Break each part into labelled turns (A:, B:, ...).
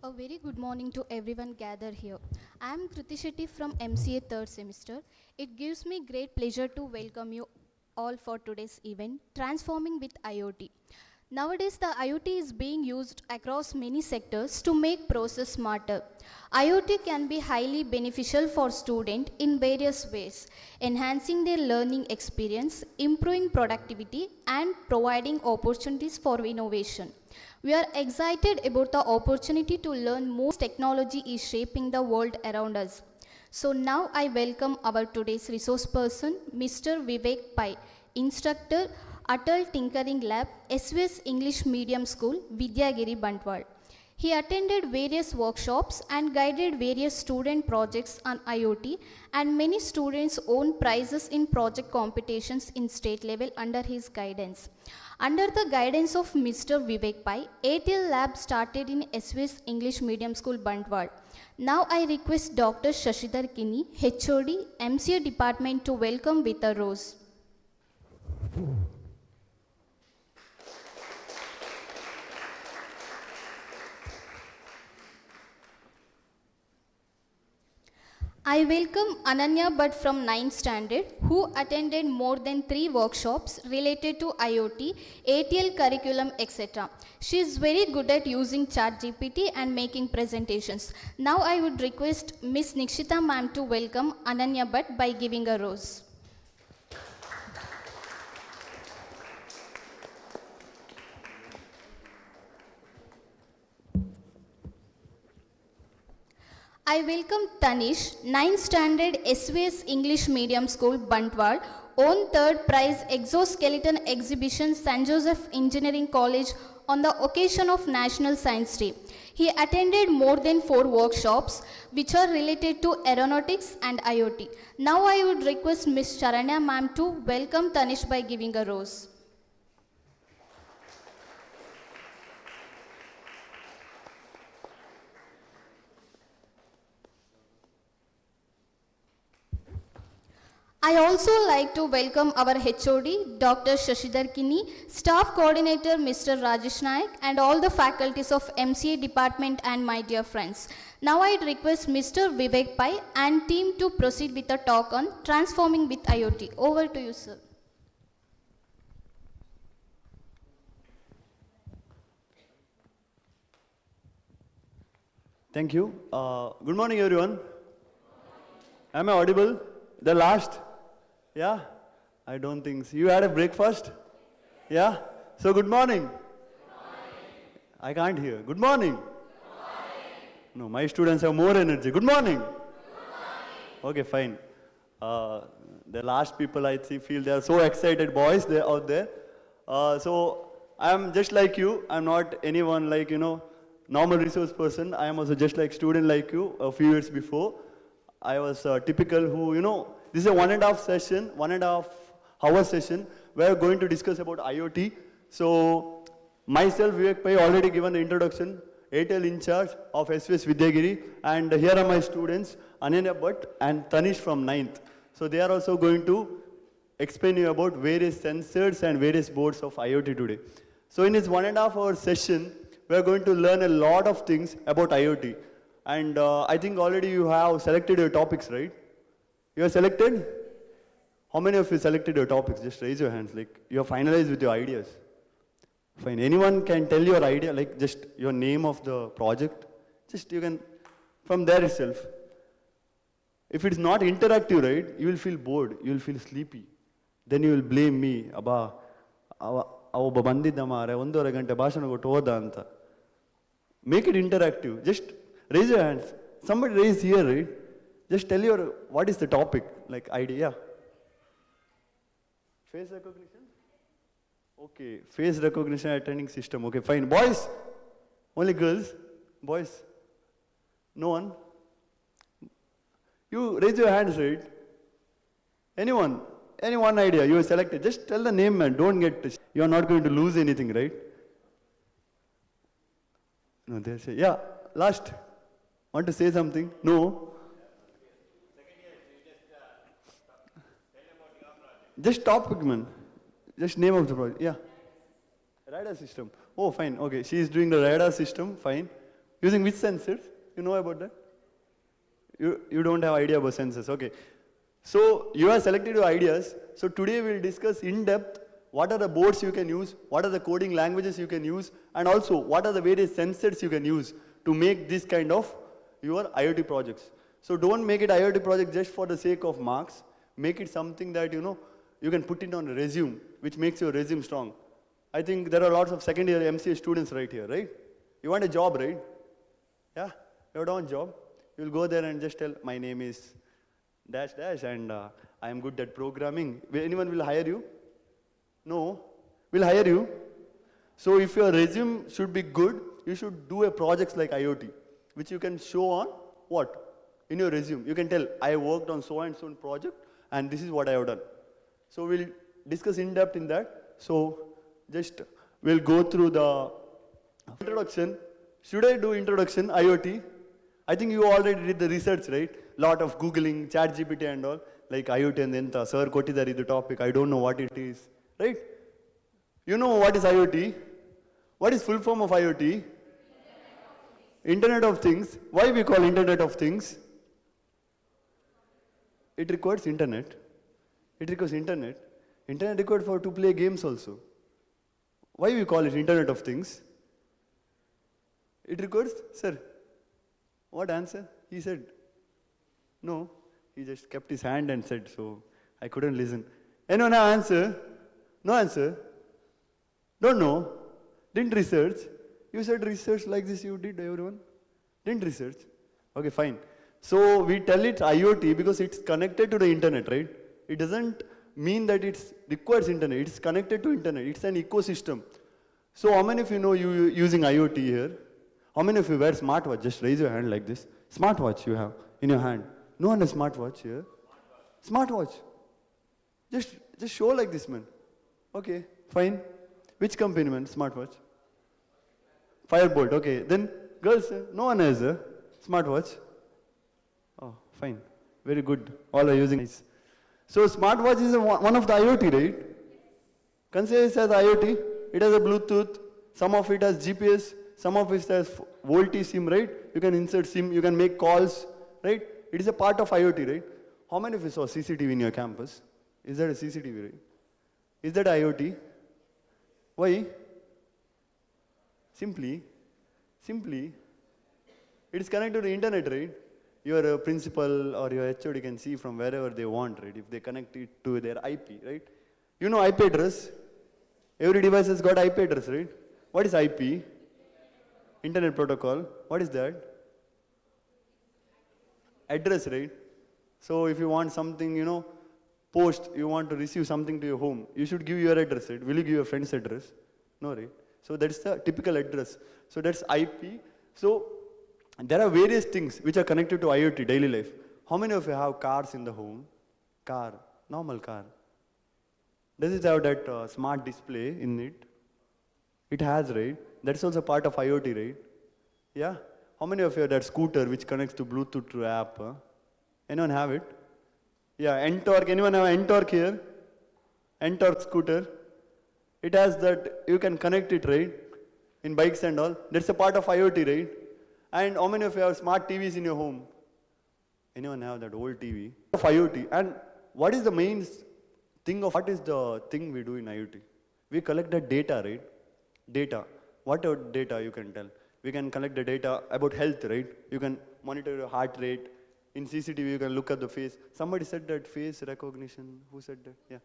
A: A very good morning to everyone gathered here. I am Kriti Shetty from MCA third semester. It gives me great pleasure to welcome you all for today's event, Transforming with IoT. Nowadays, the IoT is being used across many sectors to make process smarter. IoT can be highly beneficial for students in various ways, enhancing their learning experience, improving productivity, and providing opportunities for innovation. We are excited about the opportunity to learn more technology is shaping the world around us. So now I welcome our today's resource person, Mr. Vivek Pai, instructor, Atal Tinkering Lab, SVS English Medium School, Vidyagiri, Bantwal. He attended various workshops and guided various student projects on IoT, and many students won prizes in project competitions in state level under his guidance. Under the guidance of Mr. Vivek Pai, ATL Lab started in SVS English Medium School, Bantwal. Now I request Dr. Shashidhar Kini, HOD, MCA Department to welcome with a rose. I welcome Ananya Bhatt from 9th standard, who attended more than 3 workshops related to IoT, ATL curriculum, etc. She is very good at using ChatGPT and making presentations. Now I would request Ms. Nikshita ma'am to welcome Ananya Bhatt by giving a rose. I welcome Tanish, 9th standard SVS English Medium School, Bantwal, won 3rd prize exoskeleton exhibition St. Joseph Engineering College on the occasion of National Science Day. He attended more than 4 workshops which are related to aeronautics and IoT. Now I would request Ms. Charanya ma'am to welcome Tanish by giving a rose. I also like to welcome our HOD, Dr. Shashidhar Kini, Staff Coordinator Mr. Rajesh Nayak, and all the faculties of MCA department and my dear friends. Now I'd request Mr. Vivek Pai and team to proceed with a talk on Transforming with IoT. Over to you, sir.
B: Thank you. Good morning, everyone. Am I audible? The last? Yeah? I don't think so. You had a breakfast? Yeah? So good morning. I can't hear. Good morning. No, my students have more energy. Good morning. Okay, fine. The last people I see feel they are so excited, boys, they're out there. So I'm just like you. I'm not anyone like, normal resource person. I am also just like student like you a few years before. I was typical who, this is a 1.5 session, 1.5 hour session. We're going to discuss about IoT. So myself, Vivek Pai, already given the introduction, ATL in charge of SVS Vidyagiri. And here are my students, Ananya Bhatt and Tanish from 9th. So they are also going to explain you about various sensors and various boards of IoT today. So in this 1.5 hour session, we're going to learn a lot of things about IoT. And I think already you have selected your topics, right? You are selected? How many of you selected your topics? Just raise your hands, like you are finalized with your ideas. Fine. Anyone can tell your idea, like just your name of the project. Just you can, from there itself. If it's not interactive, right, you will feel bored, you will feel sleepy. Then you will blame me, Abba, ಅವ ಬಂದಿದ್ದ ಮಾರೆ 1.5 ಗಂಟೆ ಭಾಷಣ ಕೊಟ್ಟು ಹೋದ ಅಂತ. Make it interactive. Just raise your hands. Somebody raise here, right? Just tell your, what is the topic, like idea. Face recognition? Okay, face recognition attending system. Okay, fine. Boys? Only girls? Boys? No one? You raise your hands, right? Anyone? Any one idea you selected? Just tell the name, man. Don't get, you are not going to lose anything, right? No, they say, yeah, last. Want to say something? No? Just topic, man. Just name of the project. Yeah. Radar system. Oh, fine. Okay. She is doing the radar system. Fine. Using which sensors? You know about that? You don't have idea about sensors. Okay. So you have selected your ideas. So today we'll discuss in depth what are the boards you can use, what are the coding languages you can use, and also what are the various sensors you can use to make this kind of your IoT projects. So don't make it IoT project just for the sake of marks. Make it something that you can put it on a resume, which makes your resume strong. I think there are lots of second year MCA students right here, right? You want a job, right? Yeah, you don't want a job. You'll go there and just tell, my name is dash dash and I am good at programming. Anyone will hire you? No, will hire you. So if your resume should be good, you should do a projects like IoT, which you can show on what? In your resume. You can tell, I worked on so and so project and this is what I have done. So we'll discuss in depth in that. So just we'll go through the introduction. Should I do introduction, IoT? I think you already did the research, right? Lot of Googling, ChatGPT and all, like IoT and then sir kotidari the topic, I don't know what it is, right? You know what is IoT? What is full form of IoT? Internet of Things. Why we call Internet of Things? It requires internet. It requires internet. Internet required for to play games also. Why we call it Internet of Things? It requires, sir, what answer? He said, no. He just kept his hand and said, so I couldn't listen. Anyone have answer? No answer? Don't know? Didn't research? You said research like this you did, everyone? Didn't research? Okay, fine. So we tell it IoT because it's connected to the internet, right? It doesn't mean that it requires internet. It's connected to internet. It's an ecosystem. So how many of you know you using IoT here? How many of you wear smartwatch? Just raise your hand like this. Smartwatch you have in your hand. No one has smartwatch here. Smartwatch. Just show like this, man. Okay, fine. Which company, man? Smartwatch. Firebolt. Okay. Then girls, no one has a smartwatch. Oh, fine. Very good. All are using it. So smartwatch is one of the IoT, right? Consider it as IoT. It has a Bluetooth. Some of it has GPS. Some of it has VoLTE SIM, right? You can insert SIM. You can make calls, right? It is a part of IoT, right? How many of you saw CCTV in your campus? Is that a CCTV, right? Is that IoT? Why? Simply, it is connected to the internet, right? Your principal or your HOD can see from wherever they want, right? If they connect it to their IP, right? You know IP address? Every device has got IP address, right? What is IP? Internet protocol. What is that? Address, right? So if you want something, post, you want to receive something to your home, you should give your address, right? Will you give your friend's address? No, right? So that's the typical address. So that's IP. So there are various things which are connected to IoT, daily life. How many of you have cars in the home? Car, normal car. Does it have that smart display in it? It has, right? That's also part of IoT, right? Yeah? How many of you have that scooter which connects to Bluetooth to app? Huh? Anyone have it? Yeah, Ntorq. Anyone have Ntorq here? Ntorq scooter. It has that, you can connect it, right? In bikes and all. That's a part of IoT, right? And how many of you have smart TVs in your home? Anyone have that old TV? Of IoT. And what is the main thing of, what is the thing we do in IoT? We collect the data, right? Data. What data you can tell? We can collect the data about health, right? You can monitor your heart rate. In CCTV, you can look at the face. Somebody said that face recognition. Who said that? Yeah.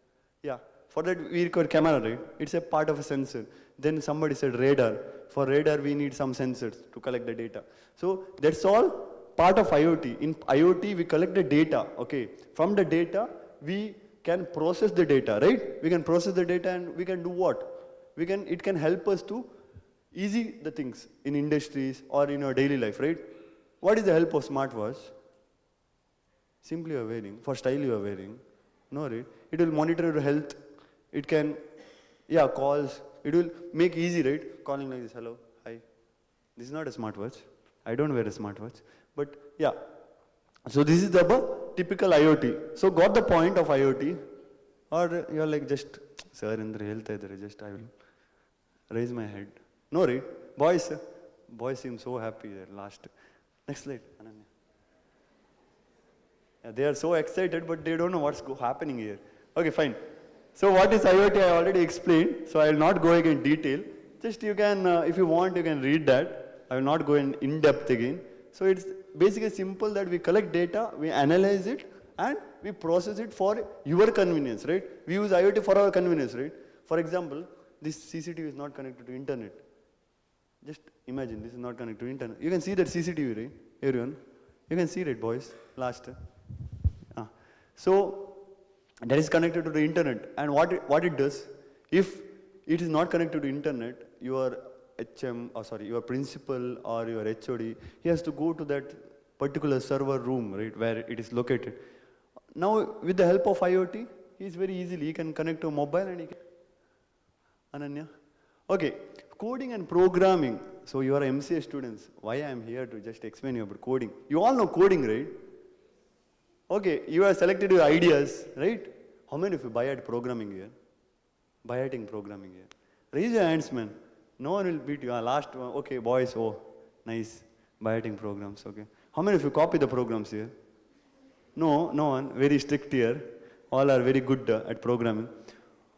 B: Yeah. For that, we require camera, right? It's a part of a sensor. Then somebody said radar. For radar, we need some sensors to collect the data. So that's all part of IoT. In IoT, we collect the data, okay? From the data, we can process the data, right? We can process the data and we can do what? It can help us to easy the things in industries or in our daily life, right? What is the help of smartwatch? Simply you are wearing. For style you are wearing. No, right? It will monitor your health. It can, calls. It will make easy, right? Calling like this, hello, hi. This is not a smartwatch. I don't wear a smartwatch. But yeah. So this is the typical IoT. So got the point of IoT? Or you're like just Sir andre ಹೇಳ್ತಾ ಇದ್ದಾರೆ, just I will raise my head. No, right? Boys seem so happy there last. Next slide, Ananya. Yeah, they are so excited, but they don't know what's happening here. Okay, fine. So what is IoT? I already explained, so I will not go again in detail. Just you can, if you want, you can read that. I will not go in depth again. So it's basically simple that we collect data, we analyze it, and we process it for your convenience, right? We use IoT for our convenience, right? For example, this CCTV is not connected to internet. Just imagine this is not connected to internet. You can see that CCTV, right? Everyone, you can see it, boys. Last. So that is connected to the internet, and what it does, if it is not connected to internet, your your principal or your HOD, he has to go to that particular server room, right, where it is located. Now, with the help of IoT, he is very easily, he can connect to a mobile and he can. Ananya? Okay, coding and programming. So you are MCA students. Why I am here to just explain you about coding. You all know coding, right? Okay, you have selected your ideas, right? How many of you Bayat programming here? Bayating programming here. Raise your hands, man. No one will beat you. Last one. Okay, boys. Oh, nice. Bayating programs. Okay. How many of you copy the programs here? No one. Very strict here. All are very good at programming.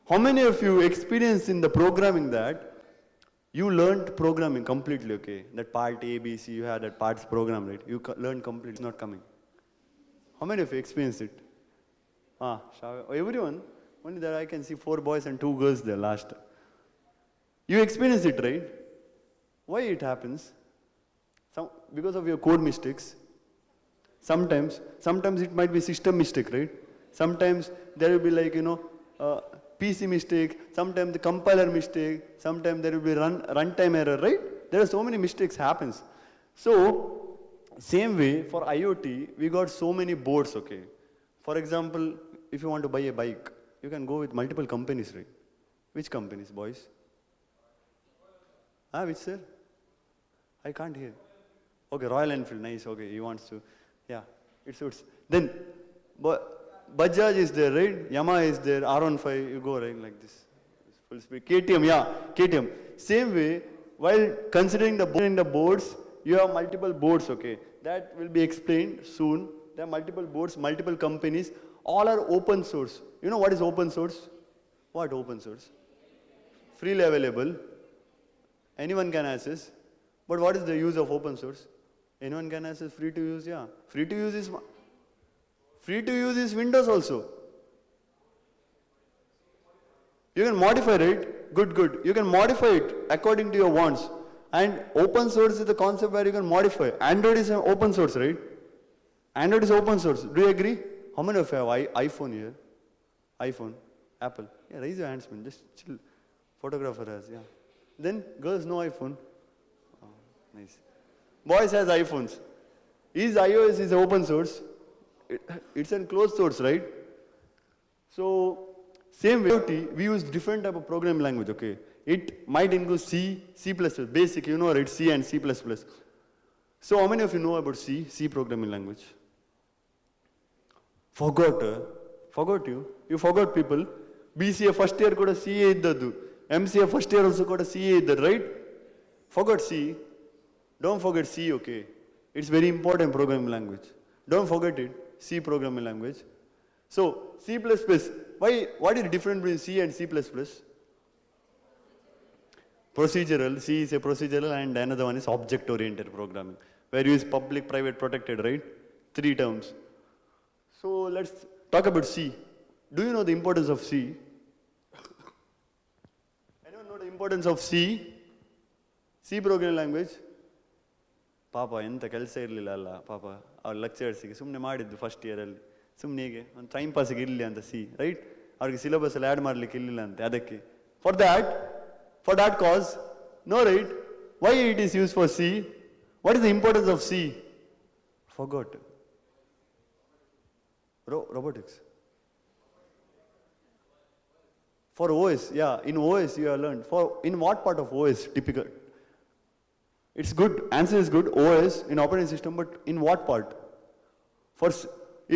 B: How many of you experience in the programming that you learned programming completely? Okay, that part A, B, C, you had that parts program, right? You learned completely. It's not coming. How many of you experienced it? Everyone. Only that I can see 4 boys and 2 girls there last. You experienced it, right? Why it happens? Because of your code mistakes. Sometimes it might be system mistake, right? Sometimes there will be like, PC mistake, sometimes the compiler mistake, sometimes there will be runtime error, right? There are so many mistakes happens. So, same way for IoT, we got so many boards, okay? For example, if you want to buy a bike, you can go with multiple companies, right? Which companies, boys? Which, sir? I can't hear. Okay, Royal Enfield, nice, okay, he wants to, yeah, it suits. Then, Bajaj is there, right? Yamaha is there, R15, you go right like this. Full speed. KTM, yeah, KTM. Same way, while considering the boards, you have multiple boards, okay? That will be explained soon. There are multiple boards, multiple companies, all are open source. You know what is open source? What open source? Freely available. Anyone can access. But what is the use of open source? Anyone can access, free to use, yeah. Free to use is Windows also. You can modify it. Good. You can modify it according to your wants. And open source is the concept where you can modify. Android is an open source, right? Android is open source. Do you agree? How many of you have iPhone here? iPhone, Apple. Yeah, raise your hands, man. Just chill. Photographer has, yeah. Then girls no iPhone. Oh, nice. Boys has iPhones. iOS is open source. It's a closed source, right? So, same way, we use different type of programming language, okay? It might include C, C++, basic, you know, right? C and C++. So, how many of you know about C programming language? Forgot you? You forgot, people. BCA first year kuda CA iddadu. MCA first year also kuda CA iddadu, right? Forgot C. Don't forget C, okay? It's very important programming language. Don't forget it. C programming language. So, C++, what is the difference between C and C++? Procedural, C is a procedural and another one is object-oriented programming, where you use public, private, protected, right? 3 terms. So, let's talk about C. Do you know the importance of C? Anyone know the importance of C? C programming language? ಪಾಪ ಎಂತ ಕೆಲಸ ಇರಲಿಲ್ಲ ಅಲ್ಲ ಪಾಪ ಅವ್ರ ಲೆಕ್ಚರ್ಸಿಗೆ ಸುಮ್ಮನೆ ಮಾಡಿದ್ದು first ಇಯರಲ್ಲಿ ಸುಮ್ಮನೆ ಹೀಗೆ ಒಂದು ಟೈಮ್ ಪಾಸಿಗೆ ಇರಲಿ ಅಂತ ಸಿ ರೈಟ್ ಅವ್ರಿಗೆ ಸಿಲೆಬಸಲ್ಲಿ ಆ್ಯಡ್ ಮಾಡಲಿಕ್ಕೆ ಇರಲಿಲ್ಲ ಅಂತೆ ಅದಕ್ಕೆ for that cause no right why it is use for C what is the importance of C forgot robotics for OS, yeah, in OS you have learned. In what part of OS typical? It's good, answer is good, OS in operating system, but in what part?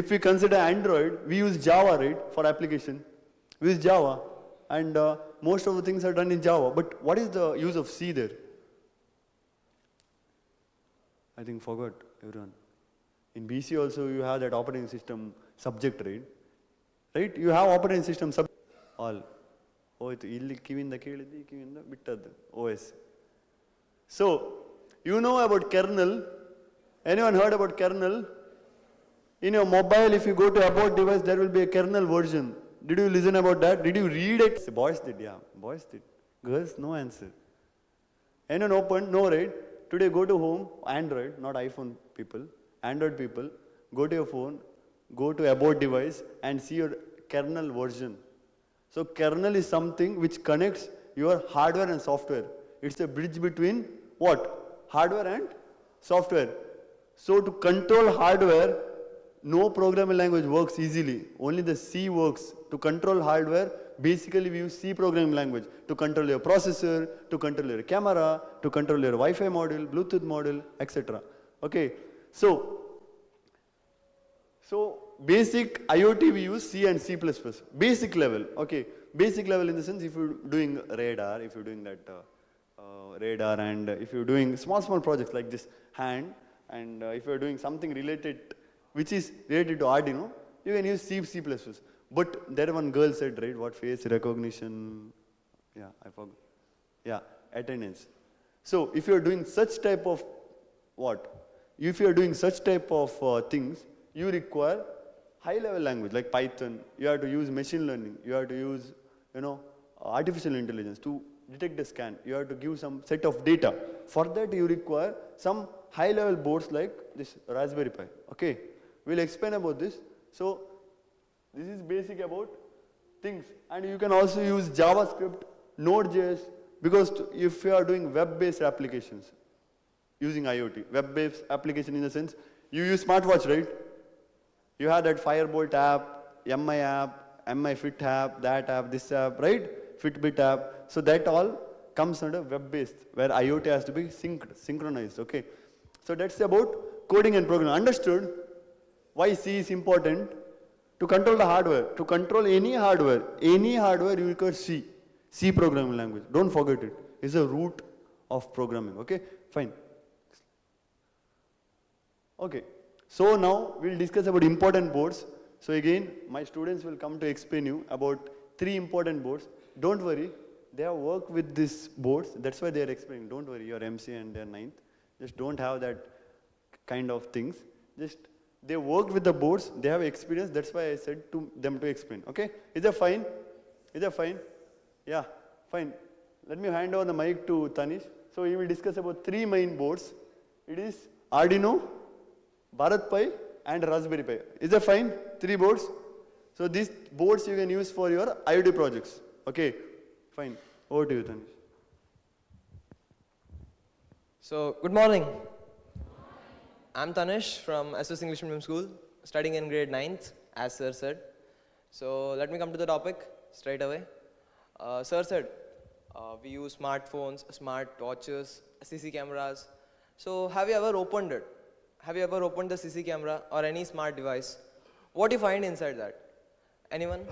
B: If we consider Android, we use Java, right, for application. We use Java. and most of the things are done in Java. But what is the use of C there? I think forgot everyone. In BC also you have that operating system subject, right? Right? You have operating system subject. All. ಹೋಯ್ತು ಇಲ್ಲಿ ಕಿವಿಯಿಂದ ಕೇಳಿದ್ದು ಈ ಕಿವಿಯಿಂದ ಬಿಟ್ಟದ್ದು OS. So, you know about kernel. Anyone heard about kernel? In your mobile, if you go to about device, there will be a kernel version. Did you listen about that? Did you read it? Boys did, yeah. Boys did. Girls, no answer. Anyone opened? No, right? Today go to home, Android, not iPhone people, Android people, go to your phone, go to about device and see your kernel version. So kernel is something which connects your hardware and software. It's a bridge between what? Hardware and software. So to control hardware, no programming language works easily. Only the C works. To control hardware, basically we use C programming language to control your processor, to control your camera, to control your Wi-Fi module, Bluetooth module, etc. Okay. So basic IoT we use C and C++. Basic level. Okay. Basic level in the sense if you're doing radar, if you're doing that radar, and if you're doing small projects like this hand, and if you're doing something related, which is related to Arduino, you can use C++. But there one girl said, right, what face recognition, yeah, I forgot. Yeah, attendance. So if you're doing such type of if you're doing such type of things, you require high level language like Python. You have to use machine learning. You have to use, artificial intelligence to detect the scan. You have to give some set of data. For that you require some high level boards like this Raspberry Pi. Okay, we'll explain about this. So this is basic about things, and you can also use JavaScript, Node.js, because if you are doing web-based applications using IoT, web-based application in the sense, you use smartwatch, right? You have that Firebolt app, MI app, MI Fit app, that app, this app, right? Fitbit app. So that all comes under web-based, where IoT has to be synchronized, okay? So that's about coding and programming. Understood why C is important? To control the hardware, to control any hardware you require C. C programming language. Don't forget it. It's the root of programming. Okay, fine. Okay, so now we'll discuss about important boards. So again, my students will come to explain you about 3 important boards. Don't worry, they have worked with these boards. That's why they are explaining. Don't worry, you're MC and they're 9th. Just don't have that kind of things. Just they worked with the boards, they have experience, that's why I said to them to explain. Okay? Is that fine? Is that fine? Yeah, fine. Let me hand over the mic to Tanish. So he will discuss about 3 main boards. It is Arduino, Bharat Pi and Raspberry Pi. Is that fine? 3 boards. So these boards you can use for your IoT projects. Okay, fine. Over to you, Tanish.
C: So, good morning. I'm Tanish from SS English Medium School, studying in grade 9th, as Sir said. So, let me come to the topic straight away. Sir said, we use smartphones, smart watches, CC cameras. So, have you ever opened it? Have you ever opened the CC camera or any smart device? What do you find inside that? Anyone?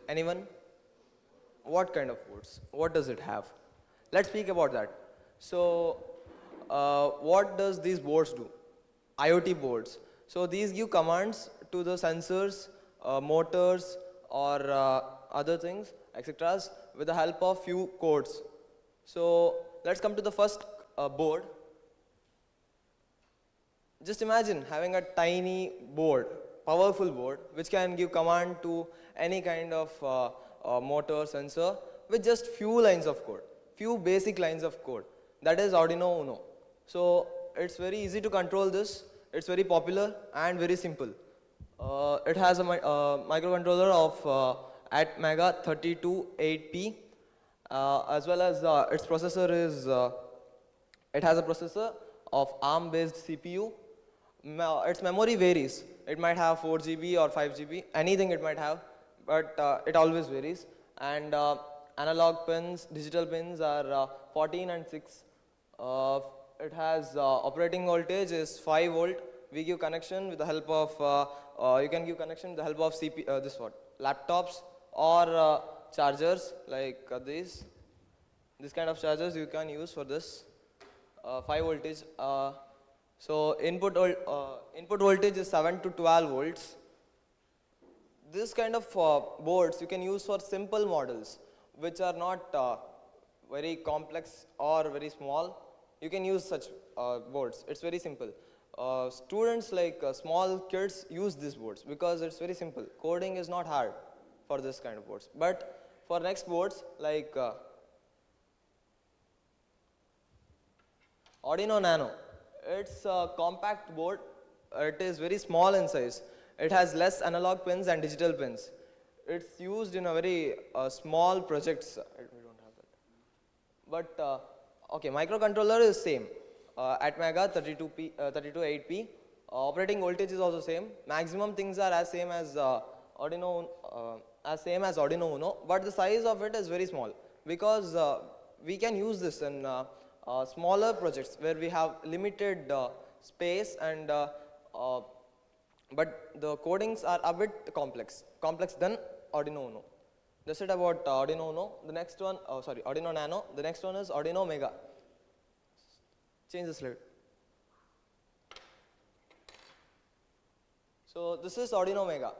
C: Anyone? What kind of boards? What does it have? Let's speak about that. So, what does these boards do? IoT boards. So these give commands to the sensors, motors, or other things, etc. with the help of few codes. So let's come to the first board. Just imagine having a tiny board, powerful board, which can give command to any kind of motor, sensor, with just few lines of code, few basic lines of code. That is Arduino Uno. So it's very easy to control this. It's very popular and very simple. It has a microcontroller of Atmega 328P, as well as its processor is, it has a processor of ARM-based CPU. Its memory varies. It might have 4 GB or 5 GB, anything it might have, but it always varies. And analog pins, digital pins are 14 and 6. It has operating voltage is 5 volt. We give connection with the help of, you can give connection with the help of laptops or chargers like this kind of chargers you can use for this 5 voltage. So input voltage is 7 to 12 volts. This kind of boards you can use for simple models which are not very complex or very small. You can use such boards. It's very simple. Students like small kids use these boards because it's very simple. Coding is not hard for this kind of boards. But for next boards like Arduino Nano, it's a compact board. It is very small in size. It has less analog pins and digital pins. It's used in a very small projects. We don't have that. But okay, microcontroller is same. Atmega 32.8p. Operating voltage is also same. Maximum things are as same as Arduino Uno, but the size of it is very small because we can use this in smaller projects where we have limited space and but the codings are a bit complex than Arduino Uno. That's it about Arduino Uno. The next one, Arduino Nano. The next one is Arduino Mega. Change the slide. So this is Arduino Mega.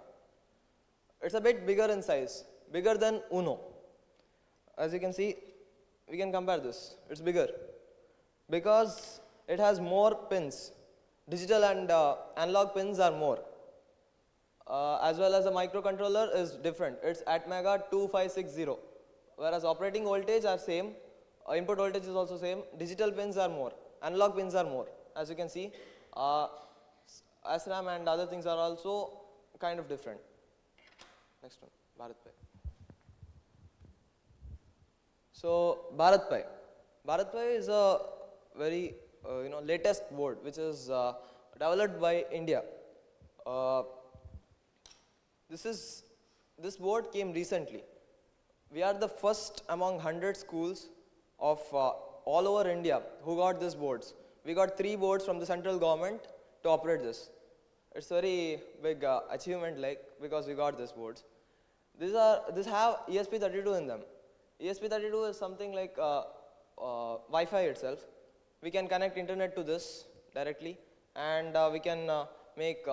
C: It's a bit bigger in size, bigger than Uno. As you can see, we can compare this. It's bigger because it has more pins. Digital and analog pins are more. As well as the microcontroller is different. It's Atmega 2560. Whereas operating voltage are same, input voltage is also same. Digital pins are more. Analog pins are more. As you can see, SRAM and other things are also kind of different. Next one, BharatPi. So BharatPi. BharatPi is a very latest board which is developed by India. This board came recently. We are the first among 100 schools of all over India who got these boards. We got 3 boards from the central government to operate this. It's a very big achievement because we got these boards. These have ESP32 in them. ESP32 is something like Wi-Fi itself. We can connect internet to this directly and we can make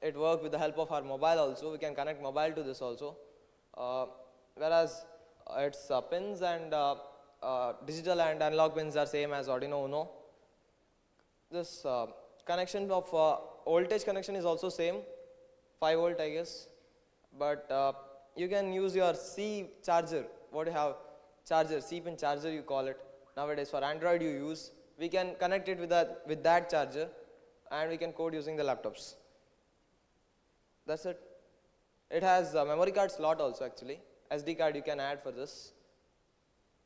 C: it work with the help of our mobile also. We can connect mobile to this also. Whereas its pins and digital and analog pins are same as Arduino Uno. This connection of voltage connection is also same, 5 volt I guess. But you can use your C charger. What do you have? Charger, C pin charger you call it. Nowadays for Android you use. We can connect it with that charger and we can code using the laptops. That's it. It has a memory card slot also actually. SD card you can add for this.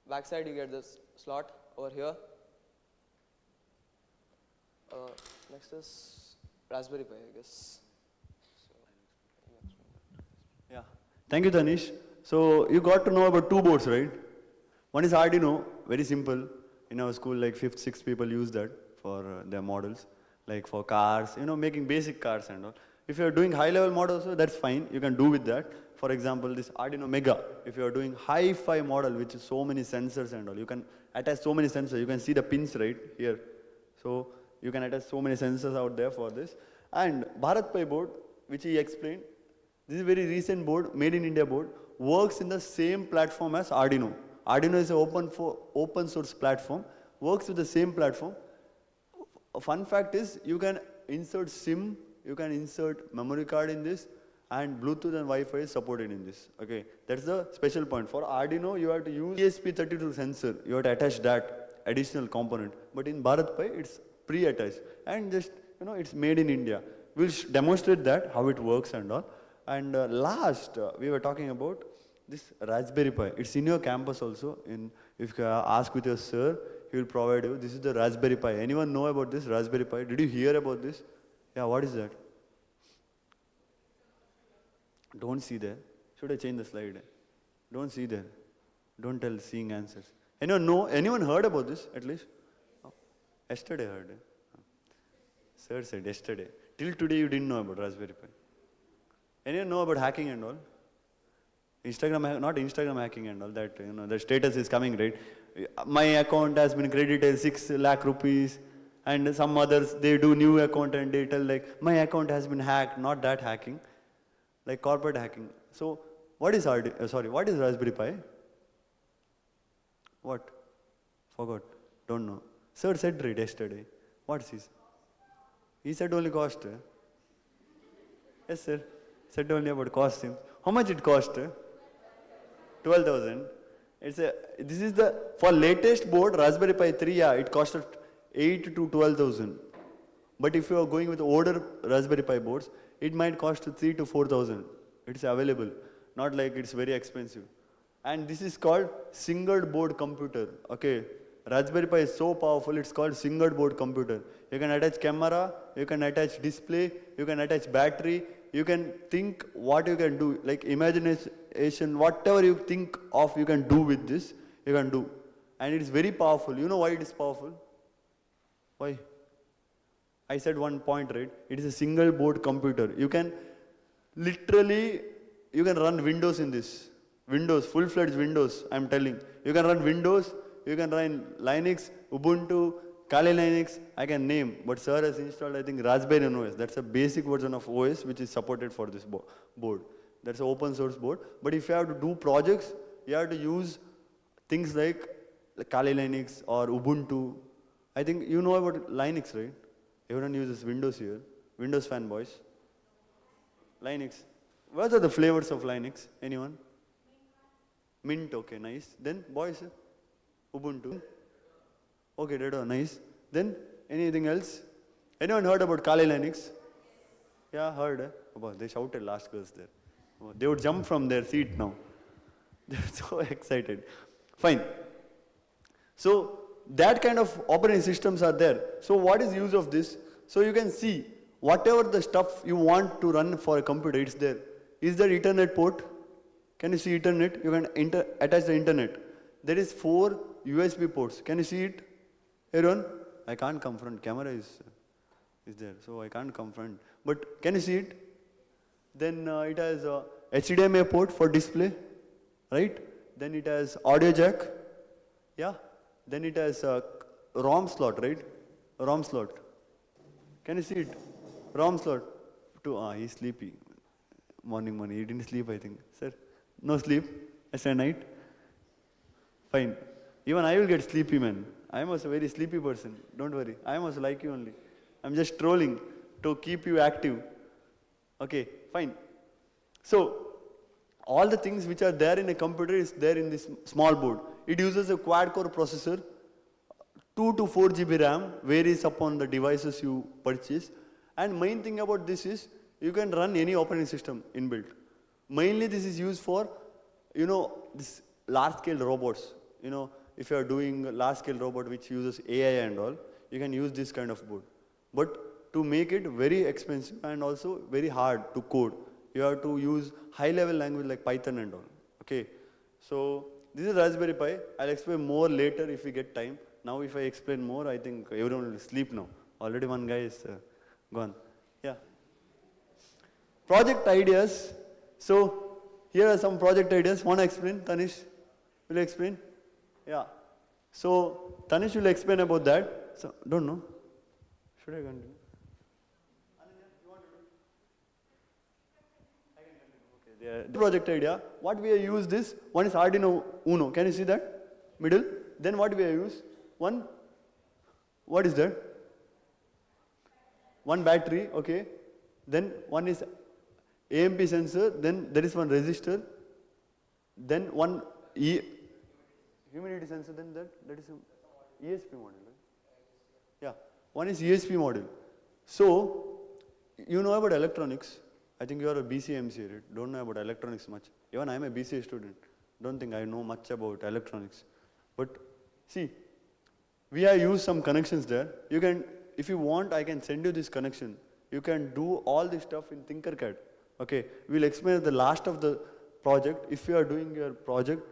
C: Backside you get this slot over here. Next is Raspberry Pi I guess.
B: Yeah. Thank you, Tanish. So you got to know about 2 boards, right? One is Arduino, very simple. In our school, like 5th, 6th people use that for their models, like for cars, making basic cars and all. If you're doing high-level models, that's fine. You can do with that. For example, this Arduino Mega, if you're doing hi-fi model, which is so many sensors and all, you can attach so many sensors. You can see the pins right here. So you can attach so many sensors out there for this. And BharatPi board, which he explained, this is a very recent board, made in India board, works in the same platform as Arduino. Arduino is an open source platform, works with the same platform. A fun fact is you can insert SIM, you can insert memory card in this, and Bluetooth and Wi-Fi is supported in this. Okay, that's the special point. For Arduino, you have to use ESP32 sensor. You have to attach that additional component. But in BharatPi, it's pre-attached and just it's made in India. We'll demonstrate that how it works and all. And last, we were talking about this Raspberry Pi. It's in your campus also. If you ask with your sir, he will provide you. This is the Raspberry Pi. Anyone know about this Raspberry Pi? Did you hear about this? Yeah, what is that? Don't see there. Should I change the slide? Don't see there. Don't tell seeing answers. Anyone know? Anyone heard about this at least? Oh, yesterday heard. Sir said yesterday. Till today you didn't know about Raspberry Pi. Anyone know about hacking and all? not Instagram hacking and all that, the status is coming, right? My account has been credited 6 lakh rupees, and some others, they do new account and they tell like, my account has been hacked, not that hacking, like corporate hacking. So, what is what is Raspberry Pi? What? Forgot, don't know. Sir said right yesterday. What's this? He said only cost. Yes, sir. Said only about cost. How much it cost? 12,000. This is for latest board, Raspberry Pi 3, yeah, it costed 8 to 12,000. But if you are going with older Raspberry Pi boards, it might cost 3 to 4,000. It's available, not like it's very expensive. And this is called single board computer. Okay, Raspberry Pi is so powerful, it's called single board computer. You can attach camera, you can attach display, you can attach battery, you can think what you can do, like imagination, whatever you think of, you can do with this, you can do. And it is very powerful. You know why it is powerful? Why? I said one point, right? It is a single board computer. You can literally, you can run Windows in this. Windows, full-fledged Windows, I'm telling. You can run Windows, you can run Linux, Ubuntu, Kali Linux, I can name. But sir has installed, I think, Raspberry OS. That's a basic version of OS which is supported for this board. That's an open source board. But if you have to do projects, you have to use things like Kali Linux or Ubuntu. I think you know about Linux, right? Everyone uses Windows here. Windows fanboys. Linux. What are the flavors of Linux? Anyone? Mint, okay, nice. Then, boys, Ubuntu. Okay, that was nice. Then, anything else? Anyone heard about Kali Linux? Yeah, heard. Oh, they shouted last girls there. Oh, they would jump from their seat now. They're so excited. Fine. So, that kind of operating systems are there. So, what is the use of this? So, you can see whatever the stuff you want to run for a computer, it's there. Is there Ethernet port? Can you see Ethernet? You can attach the internet. There is 4 USB ports. Can you see it? Everyone? I can't come front. Camera is there, so I can't come front. But can you see it? Then it has a HDMI port for display, right? Then it has audio jack. Yeah. Then it has a ROM slot, right? ROM slot. Can you see it? ROM slot. He's sleepy. Morning. He didn't sleep, I think. Sir, no sleep? Yesterday night? Fine. Even I will get sleepy, man. I am also a very sleepy person. Don't worry. I am also like you only. I'm just trolling to keep you active. Okay, fine. So, all the things which are there in a computer is there in this small board. It uses a quad-core processor, 2 to 4 GB RAM, varies upon the devices you purchase. And main thing about this is, you can run any operating system inbuilt. Mainly this is used for, this large-scale robots. If you are doing a large-scale robot which uses AI and all, you can use this kind of board. But to make it very expensive and also very hard to code, you have to use high-level language like Python and all. Okay, so this is Raspberry Pi. I'll explain more later if we get time. Now if I explain more, I think everyone will sleep now. Already one guy is gone. Yeah. Project ideas. So here are some project ideas. Want to explain? Tanish, will you explain? Yeah. So Tanish will explain about that. So don't know. Should I continue? The project idea, what we have used is, one is Arduino Uno, can you see that? Middle. Then what we have used? One, what is that? One battery, okay. Then one is AMP sensor, then there is one resistor, then one humidity sensor, then that is ESP module, right? Yeah, one is ESP module. So, you know about electronics. I think you are a BCA MCA, right? Don't know about electronics much. Even I am a BCA student. Don't think I know much about electronics. But see, we have used some connections there. You can, if you want, I can send you this connection. You can do all this stuff in Tinkercad. Okay, we'll explain at the last of the project. If you are doing your project,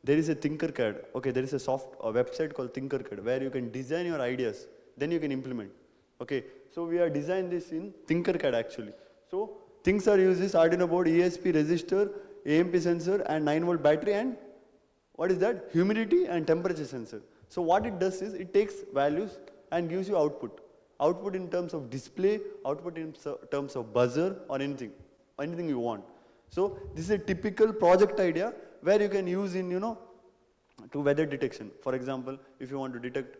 B: there is a Tinkercad. Okay, there is a website called Tinkercad where you can design your ideas. Then you can implement. Okay, so we have designed this in Tinkercad actually. So things are used is Arduino board, ESP resistor, AMP sensor and 9-volt battery and what is that? Humidity and temperature sensor. So what it does is it takes values and gives you output. Output in terms of display, output in terms of buzzer or anything you want. So this is a typical project idea where you can use in, to weather detection. For example, if you want to detect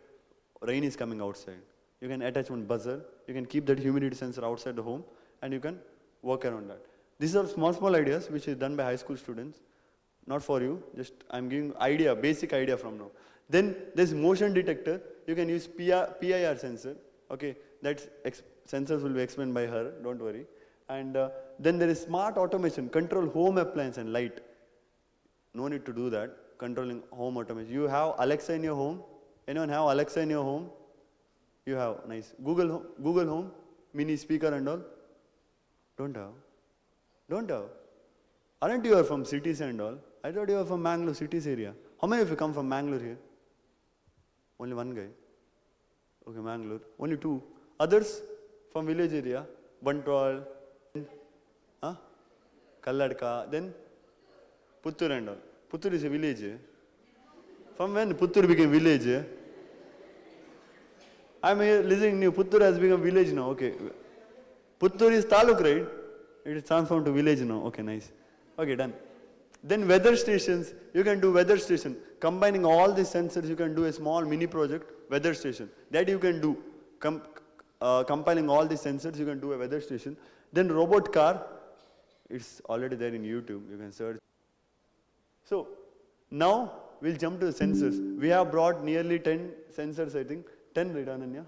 B: rain is coming outside, you can attach one buzzer, you can keep that humidity sensor outside the home and you can work around that. These are small ideas which is done by high school students. Not for you, just I'm giving idea, basic idea from now. Then there's motion detector, you can use PIR sensor, okay, sensors will be explained by her, don't worry. And then there is smart automation, control home appliance and light. No need to do that, controlling home automation. You have Alexa in your home? Anyone have Alexa in your home? You have, nice. Google Home, mini speaker and all? Don't have? Don't have? Aren't you from cities and all? I thought you were from Mangalore cities area. How many of you come from Mangalore here? Only one guy. Okay, Mangalore. Only two. Others from village area? Bantwal, Kalladka, then Puttur and all. Puttur is a village. From when Puttur became village? I'm here listening new. Puttur has become village now. Okay. Puttur is taluk, right? It is transformed to village now. Okay, nice. Okay, done. Then weather stations, you can do weather station. Combining all these sensors, you can do a small mini project, weather station. That you can do. Compiling all these sensors, you can do a weather station. Then robot car, it's already there in YouTube, you can search. So, now we'll jump to the sensors. We have brought nearly 10 sensors, I think. 10, right, Ananya?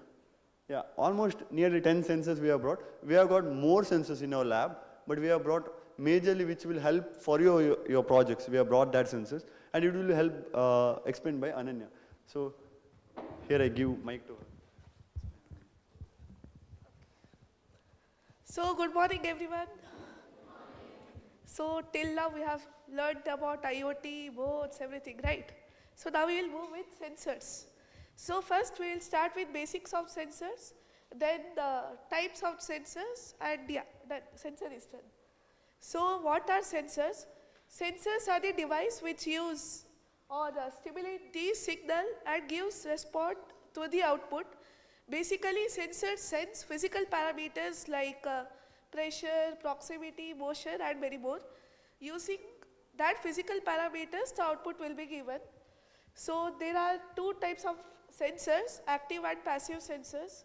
B: Yeah, almost nearly 10 sensors we have brought. We have got more sensors in our lab, but we have brought majorly which will help for your projects. We have brought that sensors and it will help explained by Ananya. So here I give mic to her.
D: So good morning everyone. So till now we have learned about IoT, boards, everything, right? So now we will move with sensors. So first we will start with basics of sensors, then the types of sensors, and yeah, that sensor is done. So what are sensors? Sensors are the device which use or stimulate the signal and gives response to the output. Basically sensors sense physical parameters like pressure, proximity, motion and many more. Using that physical parameters the output will be given. So there are two types of sensors, active and passive sensors.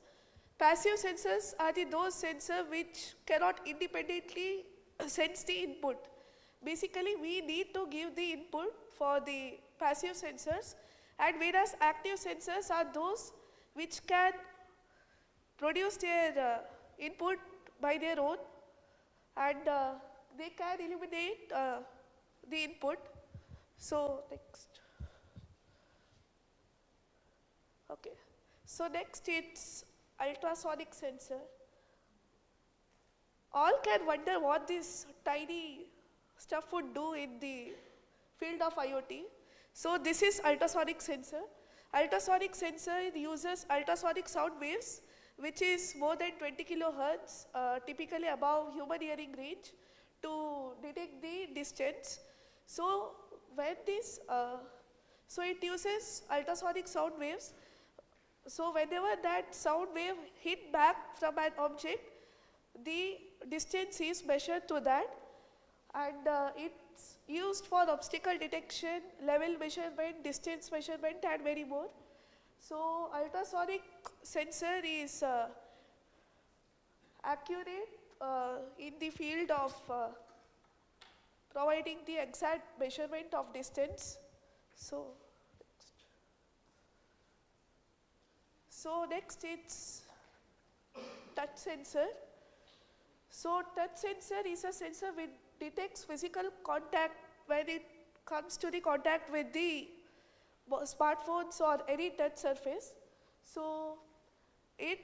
D: Passive sensors are those sensors which cannot independently sense the input. Basically we need to give the input for the passive sensors, and whereas active sensors are those which can produce their input by their own, and they can eliminate the input. So next. Okay. So next it's ultrasonic sensor. All can wonder what this tiny stuff would do in the field of IoT. So this is ultrasonic sensor. Ultrasonic sensor uses ultrasonic sound waves, which is more than 20 kilohertz, typically above human hearing range, to detect the distance. So when this, so it uses ultrasonic sound waves. So whenever that sound wave hit back from an object, the distance is measured to that, and it's used for obstacle detection, level measurement, distance measurement and many more. So ultrasonic sensor is accurate in the field of providing the exact measurement of distance. So next it's touch sensor. So touch sensor is a sensor which detects physical contact when it comes to the contact with the smartphones or any touch surface. So it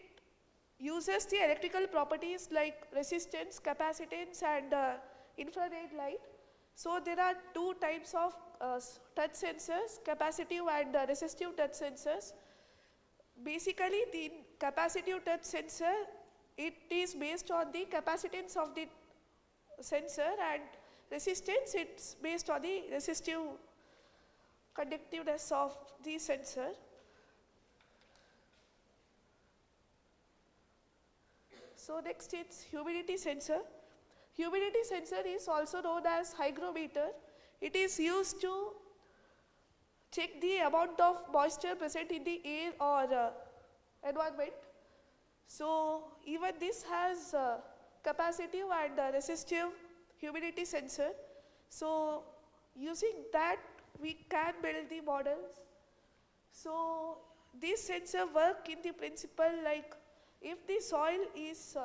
D: uses the electrical properties like resistance, capacitance and infrared light. So there are two types of touch sensors, capacitive and resistive touch sensors. Basically the capacitive touch sensor, it is based on the capacitance of the sensor, and resistance, it's based on the resistive conductiveness of the sensor. So next it's humidity sensor. Humidity sensor is also known as hygrometer. It is used to check the amount of moisture present in the air or environment. So even this has capacitive and resistive humidity sensor. So using that we can build the models. So these sensors work in the principle like if the soil is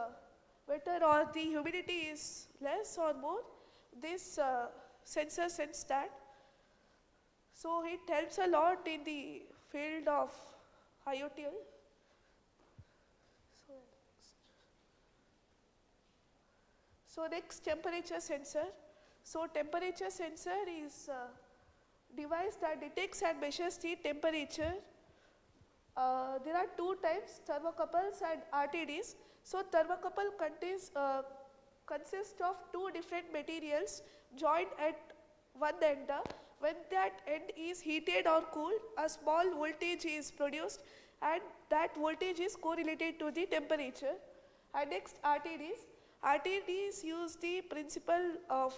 D: wetter or the humidity is less or more, this sensor sense that. So it helps a lot in the field of IoT. So next temperature sensor. So temperature sensor is a device that detects and measures the temperature. There are two types, thermocouples and RTDs. So thermocouple consists of two different materials joined at one end. When that end is heated or cooled, a small voltage is produced and that voltage is correlated to the temperature. And next RTDs. RTDs use the principle of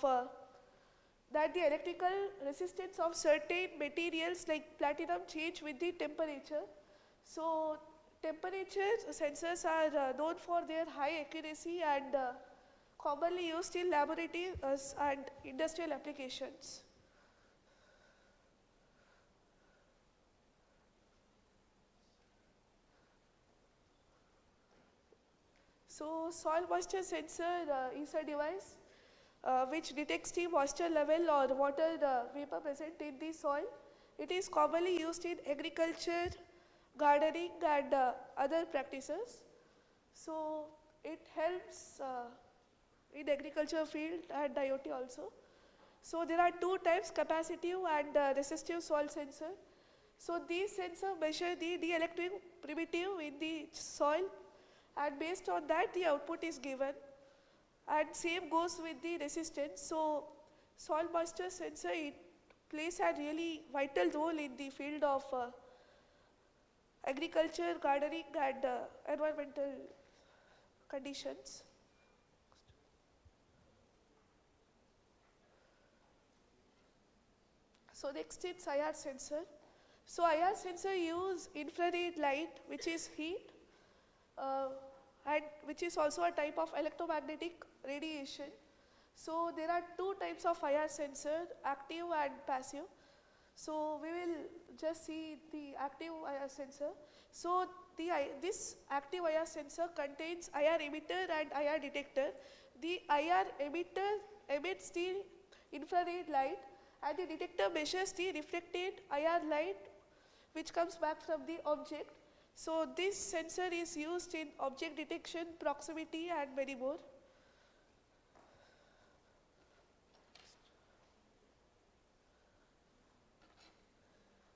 D: that the electrical resistance of certain materials like platinum change with the temperature. So temperature sensors are known for their high accuracy and commonly used in laboratories and industrial applications. So soil moisture sensor is a device which detects the moisture level or water vapor present in the soil. It is commonly used in agriculture, gardening and other practices. So it helps in agriculture field and IoT also. So there are two types, capacitive and resistive soil sensor. So these sensors measure the dielectric primitive in the soil and based on that the output is given, and same goes with the resistance. So soil moisture sensor, it plays a really vital role in the field of agriculture, gardening and environmental conditions. So next it's IR sensor. So IR sensor use infrared light which is heat and which is also a type of electromagnetic radiation. So there are two types of IR sensor, active and passive. So we will just see the active IR sensor. So this active IR sensor contains IR emitter and IR detector. The IR emitter emits the infrared light and the detector measures the reflected IR light which comes back from the object. So this sensor is used in object detection, proximity and many more.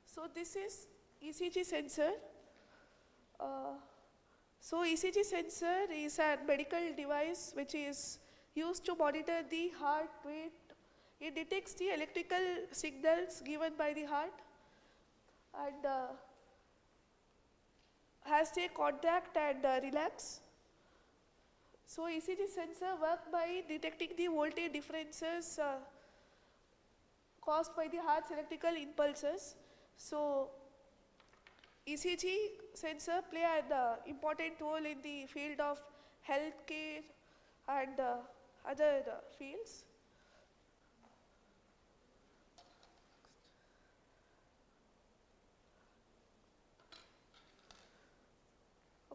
D: So this is ECG sensor. So ECG sensor is a medical device which is used to monitor the heart rate. It detects the electrical signals given by the heart and has a contract and relax. So ECG sensor work by detecting the voltage differences caused by the heart's electrical impulses. So ECG sensor play an important role in the field of healthcare and other fields.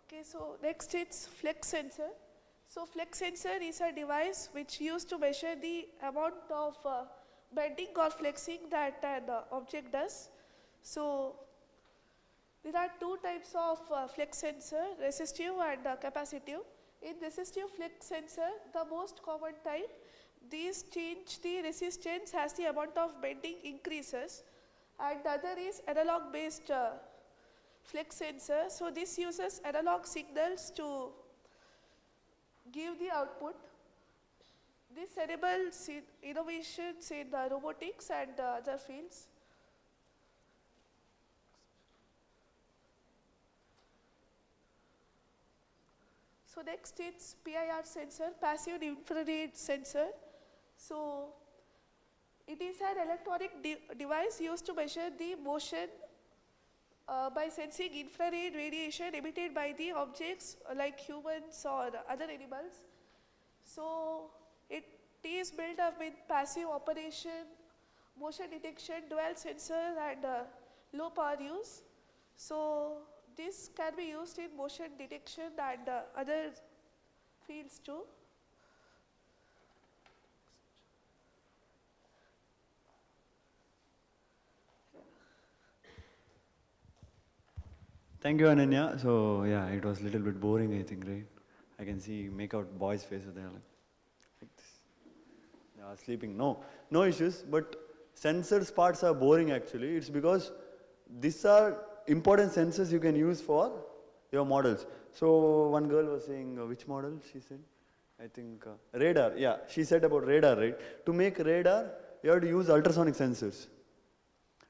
D: Okay, so next it's flex sensor. So flex sensor is a device which used to measure the amount of bending or flexing that an object does. So there are two types of flex sensor, resistive and capacitive. In resistive flex sensor, the most common type, these change the resistance as the amount of bending increases, and the other is analog based flex sensor. So this uses analog signals to give the output. This enables innovations in robotics and other fields. So next it's PIR sensor, passive infrared sensor. So it is an electronic device used to measure the motion by sensing infrared radiation emitted by the objects like humans or other animals. So it is built up with passive operation, motion detection, dual sensor and low power use. So this can be used in motion detection and other fields too.
B: Thank you, Ananya. So yeah, it was a little bit boring, I think, right? I can see make out boys' faces there, like this. They are sleeping. No issues. But sensors parts are boring actually. It's because these are important sensors you can use for your models. So one girl was saying, which model she said? I think radar. Yeah, she said about radar, right? To make radar, you have to use ultrasonic sensors.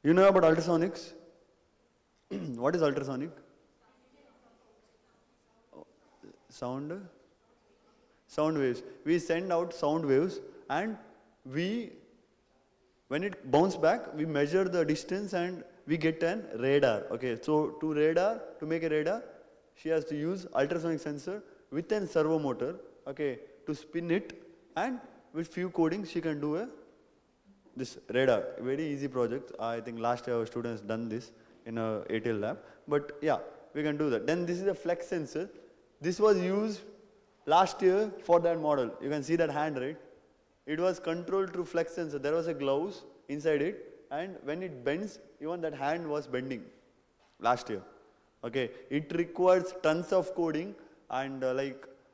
B: You know about ultrasonics? What is ultrasonic? Sound waves. We send out sound waves and when it bounces back, we measure the distance and we get an radar. Okay, so to make a radar, she has to use ultrasonic sensor with a servo motor, okay, to spin it, and with few codings she can do this radar. Very easy project. I think last year our students done this in a ATL lab, but yeah, we can do that. Then this is a flex sensor. This was used last year for that model. You can see that hand, right? It was controlled through flex sensor. There was a gloves inside it, and when it bends, even that hand was bending last year. Okay, it requires tons of coding and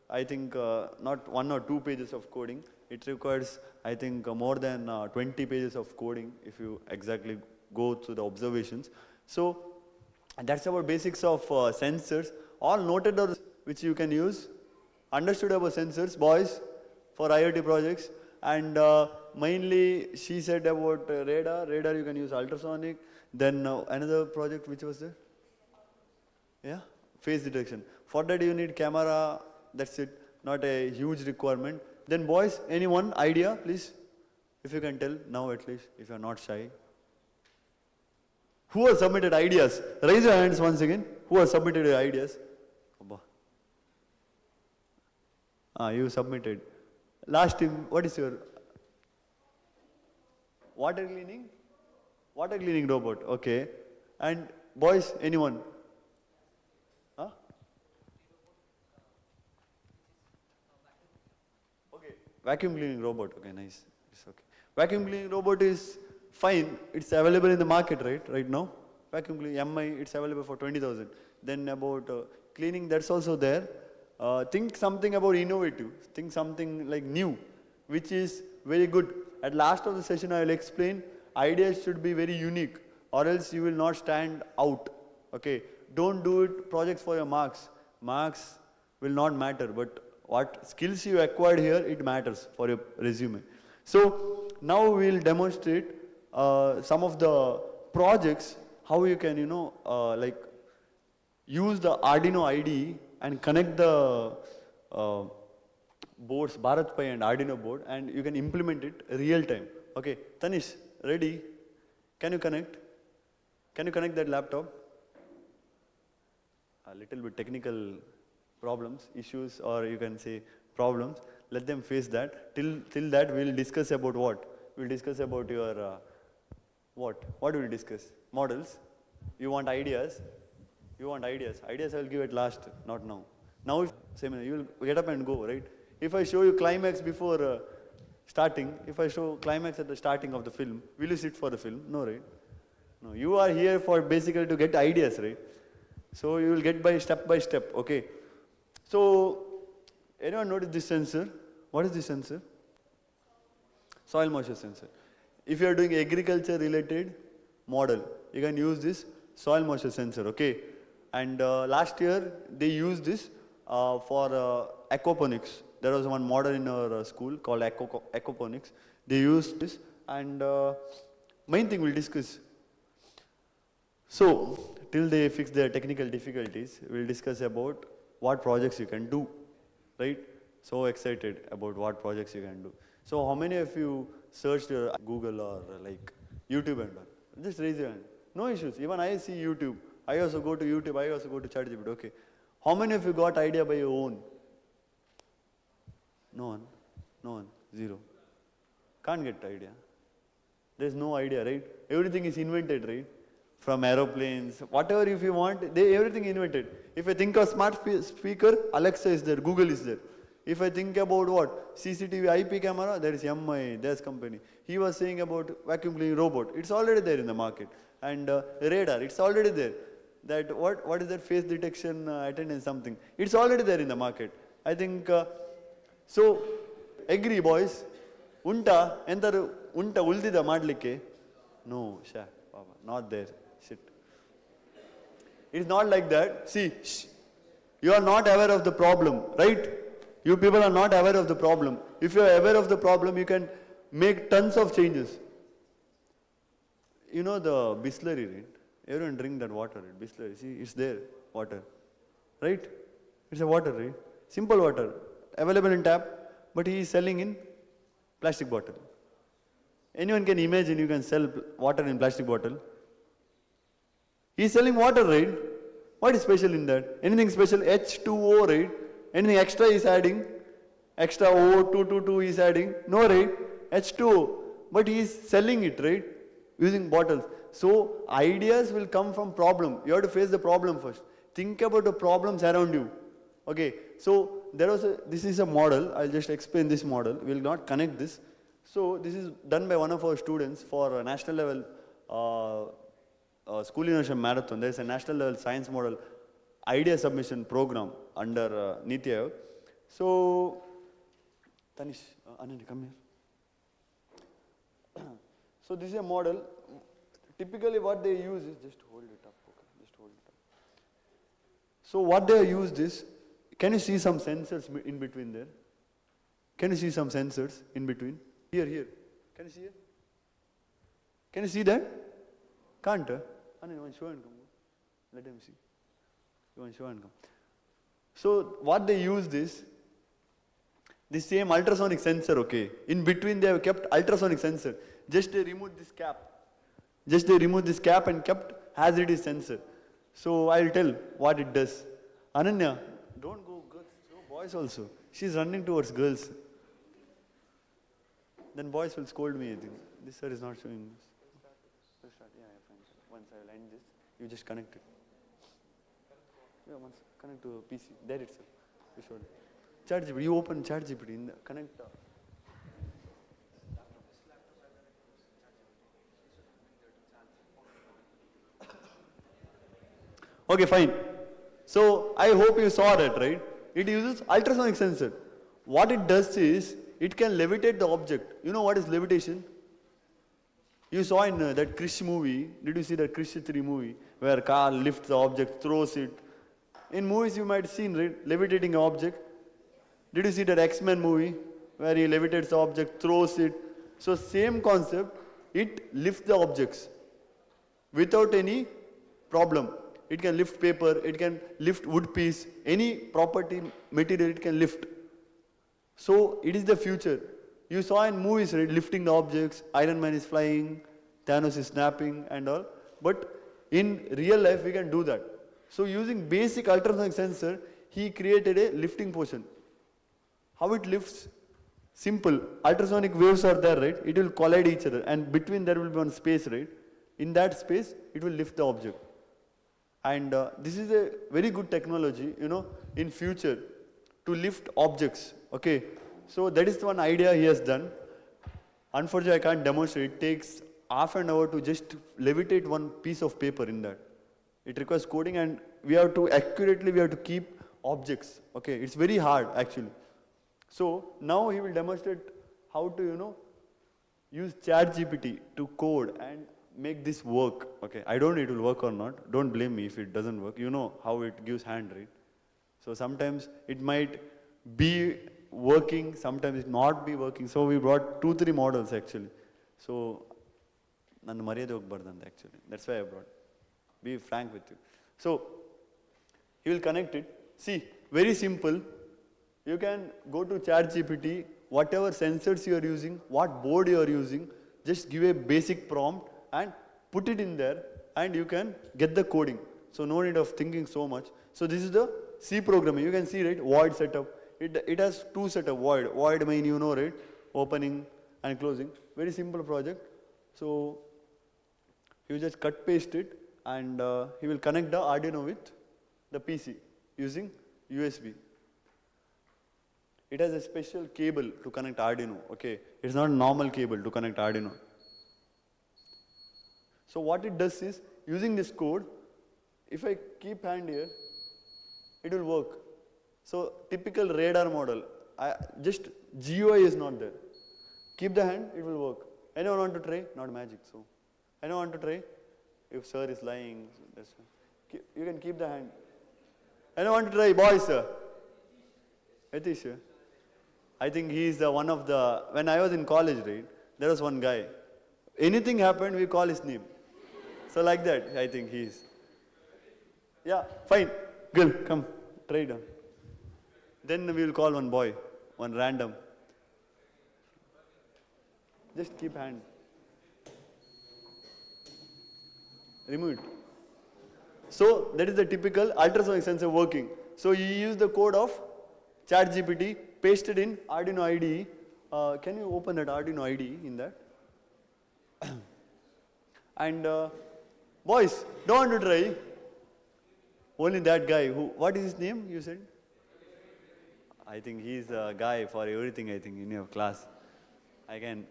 B: I think not 1 or 2 pages of coding. It requires, I think, more than 20 pages of coding if you exactly go through the observations. So that's our basics of sensors. All noted down which you can use. Understood about sensors, boys, for IoT projects. And mainly she said about radar. Radar you can use ultrasonic. Then another project which was there? Yeah, face detection. For that you need camera. That's it. Not a huge requirement. Then boys, anyone idea, please? If you can tell now at least, if you are not shy. Who has submitted ideas? Raise your hands once again. Who has submitted your ideas? You submitted. Last team, what is your? Water cleaning? Water cleaning robot, okay. And boys, anyone? Huh? Okay, vacuum cleaning robot, okay, nice. It's okay. Vacuum cleaning robot is fine. It's available in the market, right now. Vacuum cleaning, MI, it's available for 20,000. Then about cleaning, that's also there. Think something about innovative. Think something like new, which is very good. At last of the session, I will explain. Ideas should be very unique, or else you will not stand out. Okay. Don't do it projects for your marks. Marks will not matter, but what skills you acquired here, it matters for your resume. So now we will demonstrate some of the projects, how you can, use the Arduino IDE and connect the boards, Bharat Pi and Arduino board, and you can implement it real time. Okay, Tanish, ready? Can you connect? Can you connect that laptop? A little bit technical problems, issues, or you can say problems. Let them face that. Till that, we'll discuss about what? We'll discuss about your what? What will we discuss? Models. You want ideas? You want ideas. Ideas I will give at last, not now. Now, if seminar, you will get up and go, right? If I show you climax before starting, if I show climax at the starting of the film, will you sit for the film? No, right? No, you are here for basically to get ideas, right? So you will get by step, okay? So, anyone notice this sensor? What is this sensor? Soil moisture sensor. If you are doing agriculture related model, you can use this soil moisture sensor, okay? And last year, they used this for aquaponics. There was one model in our school called aquaponics. They used this, and main thing we'll discuss. So, till they fix their technical difficulties, we'll discuss about what projects you can do, right? So excited about what projects you can do. So how many of you searched Google or like YouTube and all? Just raise your hand. No issues. Even I see YouTube. I also go to YouTube. I also go to ChatGPT. Okay. How many of you got idea by your own? No one. No one. Zero. Can't get idea. There's no idea, right? Everything is invented, right? From aeroplanes, whatever if you want, everything invented. If I think of smart speaker, Alexa is there, Google is there. If I think about what? CCTV IP camera, there is MI, there's company. He was saying about vacuum cleaning robot. It's already there in the market. And radar, it's already there. That what is that face detection attendance something? It's already there in the market. I think, so agree boys. Unta, enter unta uldida madlikke? No, not there. Shit. It's not like that. See, you are not aware of the problem, right? You people are not aware of the problem. If you are aware of the problem, you can make tons of changes. You know the Bisleri, right? Everyone drink that water, right? Bisleri. See, it's there, water. Right? It's a water, right? Simple water. Available in tap, but he is selling in plastic bottle. Anyone can imagine you can sell water in plastic bottle. He is selling water, right? What is special in that? Anything special? H2O, right? Anything extra is adding? Extra O, 222 is adding? No, right? H2O. But he is selling it, right? Using bottles. So, ideas will come from problem. You have to face the problem first. Think about the problems around you. Okay, so this is a model. I'll just explain this model. We'll not connect this. So, this is done by one of our students for a national level school innovation marathon. There is a national level science model idea submission program under Niti Aayog. So, Tanish, Anand, come here. So, this is a model. Typically, what they use is just hold it up. Okay, just hold it up. So, what they use is, can you see some sensors in between there? Can you see some sensors in between? Here. Can you see it? Can you see that? Can't? Anand, you want to show and come? Let them see. You want to show and come. So, what they used is, this same ultrasonic sensor, okay. In between they have kept ultrasonic sensor. Just they removed this cap. Just they removed this cap and kept as it is sensor. So, I'll tell what it does. Ananya, don't go girls, show boys also. She's running towards girls. Then boys will scold me, I think. This sir is not showing this. Yeah, fine. Once I will end this, you just connect it. Yeah, once connect to PC. There itself. You showed it. ChatGPT, you open ChatGPT in the connect. Okay, fine. So, I hope you saw that, right? It uses ultrasonic sensor. What it does is, it can levitate the object. You know what is levitation? You saw in that Krish movie, did you see that Krish 3 movie, where car lifts the object, throws it? In movies you might have seen, right? Levitating an object. Did you see that X-Men movie, where he levitates the object, throws it? So same concept, it lifts the objects without any problem. It can lift paper, it can lift wood piece, any property, material it can lift. So it is the future. You saw in movies, right, lifting the objects, Iron Man is flying, Thanos is snapping and all. But in real life, we can do that. So using basic ultrasonic sensor, he created a lifting portion. How it lifts? Simple. Ultrasonic waves are there, right? It will collide each other and between there will be one space, right? In that space, it will lift the object. And this is a very good technology, you know, in future to lift objects, okay? So that is one idea he has done. Unfortunately, I can't demonstrate. It takes half an hour to just levitate one piece of paper in that. It requires coding and we have to keep objects, okay? It's very hard actually. So now he will demonstrate how to, you know, use ChatGPT to code and make this work, okay? I don't know it will work or not. Don't blame me if it doesn't work. You know how it gives hand, right? So sometimes it might be working, sometimes it not be working. So we brought 2, 3 models actually. So, nannu mariyade hogbardante actually. That's why I brought. Be frank with you. So, he will connect it. See, very simple. You can go to ChatGPT, whatever sensors you are using, what board you are using, just give a basic prompt and put it in there and you can get the coding. So no need of thinking so much. So this is the C programming. You can see, right, void setup. It has 2 setup, void. Void mean, you know, right, opening and closing. Very simple project. So you just cut paste it and he will connect the Arduino with the PC using USB. It has a special cable to connect Arduino, okay? It's not a normal cable to connect Arduino. So what it does is, using this code, if I keep hand here, it will work. So typical radar model, just GUI is not there. Keep the hand, it will work. Anyone want to try? Not magic, so. Anyone want to try? If sir is lying, so that's fine. You can keep the hand. Anyone want to try? Boys, sir. Atish, sir. I think he is one of the, when I was in college, right, there was one guy. Anything happened, we call his name. So like that, I think he is. Yeah, fine. Girl, come, try it on. Then we will call one boy, one random. Just keep hand. Remove it. So that is the typical ultrasonic sensor working. So you use the code of ChatGPT, pasted in Arduino IDE. Can you open that Arduino IDE in that? And boys, don't want to try. Only that guy who, what is his name you said? I think he is the guy for everything, I think, in your class. I can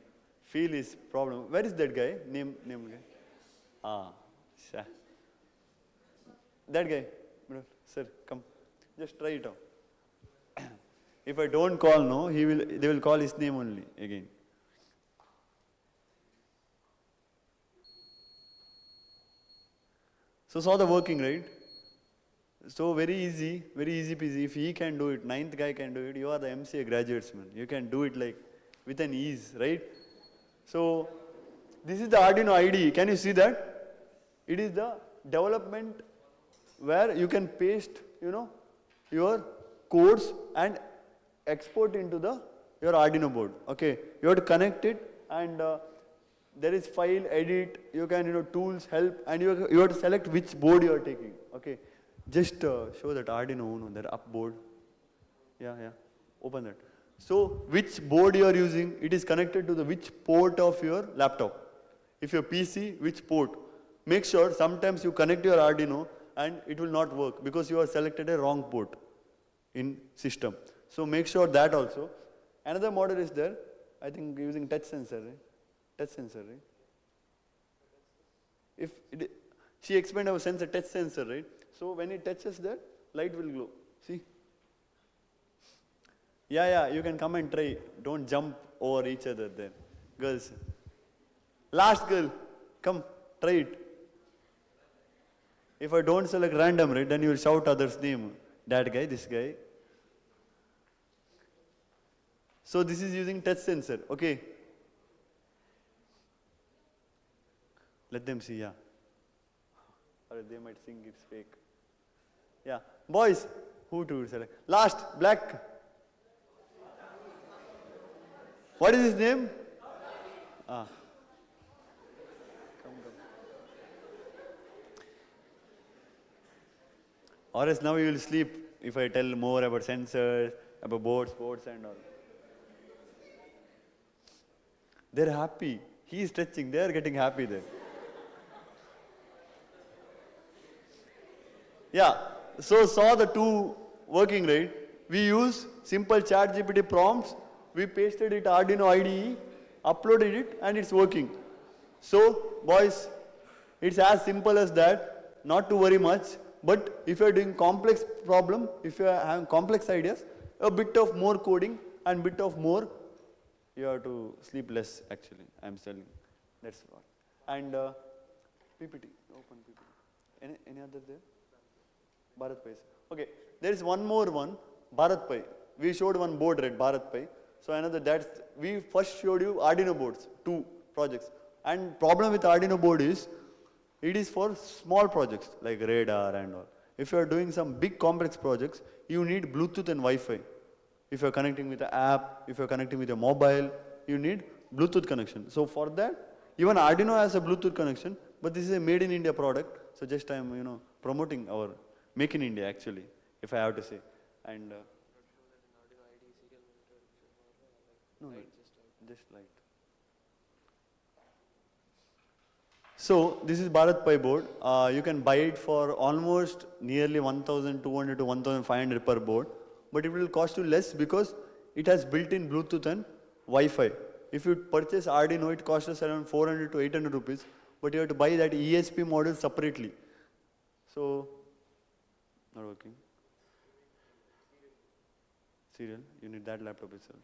B: feel his problem. Where is that guy? Name guy? Sure. That guy. Sir, come. Just try it out. If I don't call no, they will call his name only again. So saw the working, right? So very easy peasy. If he can do it, 9th guy can do it, you are the MCA graduates, man. You can do it like with an ease, right? So this is the Arduino IDE. Can you see that? It is the development where you can paste, your codes and export into your Arduino board. Okay, you have to connect it and there is file, edit, you can, tools, help, and you have to select which board you are taking. Okay, just show that Arduino Uno, that up board. Yeah, open that. So which board you are using, it is connected to the which port of your laptop. If your PC, which port. Make sure sometimes you connect your Arduino and it will not work because you have selected a wrong port in system. So make sure that also. Another model is there, I think using touch sensor, right? Touch sensor, right? She explained our sensor, touch sensor, right? So when it touches that, light will glow. See? Yeah, you can come and try. Don't jump over each other there. Girls. Last girl, come, try it. If I don't select random, right, then you will shout others' name. That guy, this guy. So this is using touch sensor, okay. Let them see, yeah. Or they might think it's fake. Yeah, boys, who to select? Last, black. What is his name? Come. Or else now you will sleep if I tell more about sensors, about boards and all. They're happy. He is stretching, they are getting happy there. Yeah, so saw the two working, right? We use simple ChatGPT prompts, we pasted it Arduino IDE, uploaded it and it's working. So boys, it's as simple as that, not to worry much, but if you're doing complex problem, if you're having complex ideas, a bit of more coding and bit of more, you have to sleep less actually, I'm telling. That's what. And PPT, open PPT. Any other there? Bharat Pi. Okay, there is one more one, Bharat Pi. we showed one board, right, Bharat Pi. So I know that we first showed you Arduino boards, 2 projects. And problem with Arduino board is, it is for small projects like radar and all. If you are doing some big complex projects, you need Bluetooth and Wi-Fi. If you are connecting with the app, if you are connecting with your mobile, you need Bluetooth connection. So for that, even Arduino has a Bluetooth connection, but this is a made in India product. So just I am, promoting our Make in India actually, if I have to say. And no, just light. So this is Bharat Pi board. You can buy it for almost nearly 1,200 to 1,500 per board, but it will cost you less because it has built-in Bluetooth and Wi-Fi. If you purchase Arduino, it costs us around 400 to 800 rupees, but you have to buy that ESP model separately. So, not working. Serial, you need that laptop itself.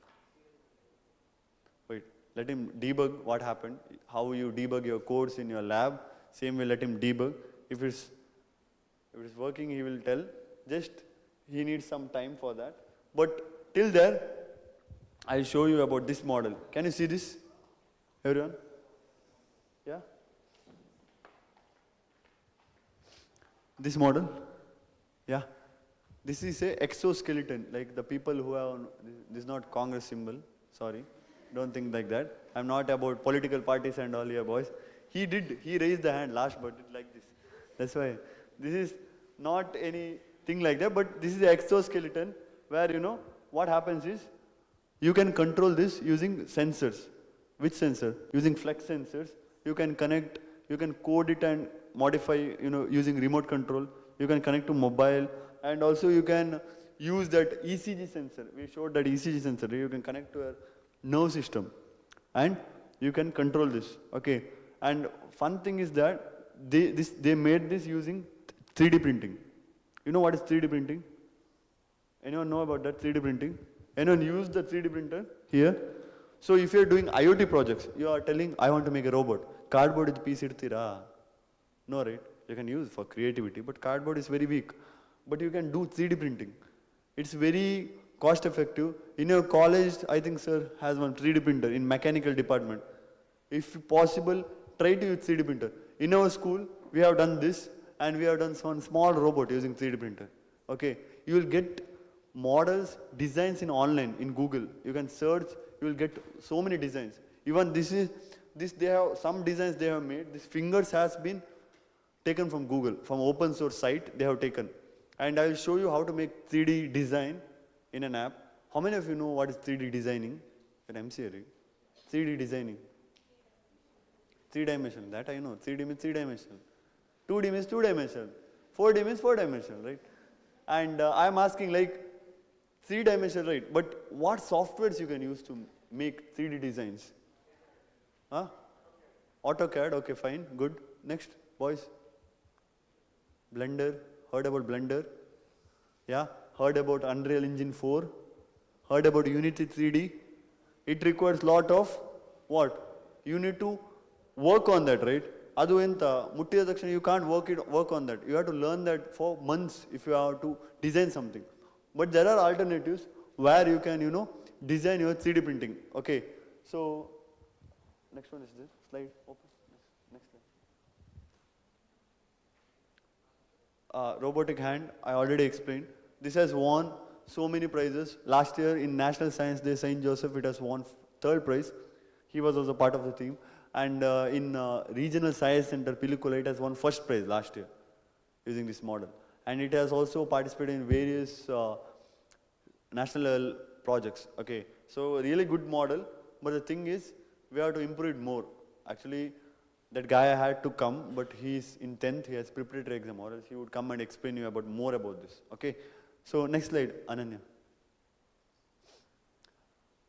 B: Wait, let him debug what happened, how you debug your codes in your lab. Same way, let him debug. If it's working, he will tell. Just he needs some time for that. But till there, I'll show you about this model. Can you see this, everyone? Yeah? This model? Yeah? This is a exoskeleton, like the people who have, this is not Congress symbol, sorry. Don't think like that. I'm not about political parties and all here, boys. He raised the hand last, but like this. That's why. This is not anything like that, but this is the exoskeleton where, what happens is, you can control this using sensors. Which sensor? Using flex sensors. You can connect, you can code it and modify, using remote control. You can connect to mobile, and also you can use that ECG sensor. We showed that ECG sensor. You can connect to a nerve system, and you can control this. Okay. And fun thing is that they made this using 3D printing. You know what is 3D printing? Anyone know about that 3D printing? Anyone use the 3D printer here? So if you are doing IoT projects, you are telling, I want to make a robot. Cardboard is piece idtira. No, right? You can use for creativity, but cardboard is very weak. But you can do 3D printing. It's very cost effective. In your college, I think sir has one 3D printer in mechanical department. If possible, try to use 3D printer. In our school, we have done this, and we have done one small robot using 3D printer. Okay, you will get models, designs in online, in Google. You can search, you will get so many designs. Even this they have, some designs they have made, this fingers has been taken from Google, from open source site they have taken. And I will show you how to make 3D design in an app. How many of you know what is 3D designing? At MCA, right? 3D designing. 3-dimensional, that I know. 3D means 3-dimensional. 2D means 2-dimensional. 4D means 4-dimensional, right? And I'm asking like 3-dimensional, right? But what softwares you can use to make 3D designs? Huh? AutoCAD, okay, fine, good. Next, boys. Blender, heard about Blender? Yeah, heard about Unreal Engine 4? Heard about Unity 3D? It requires lot of what? You need to work on that, right? Adu enta muttida takshana you can't work on that. You have to learn that for months if you have to design something. But there are alternatives where you can, design your 3D printing. Okay, so next one is this slide. Open. Next slide. Robotic hand, I already explained. This has won so many prizes. Last year in National Science Day, St. Joseph, it has won 3rd prize. He was also part of the team. And in Regional Science Center, Pilikula, it has won 1st prize last year using this model. And it has also participated in various national level projects. Okay, so really good model. But the thing is, we have to improve it more. Actually, that guy had to come, but he's in 10th, he has preparatory exam, or else he would come and explain you about more about this. Okay, so next slide, Ananya.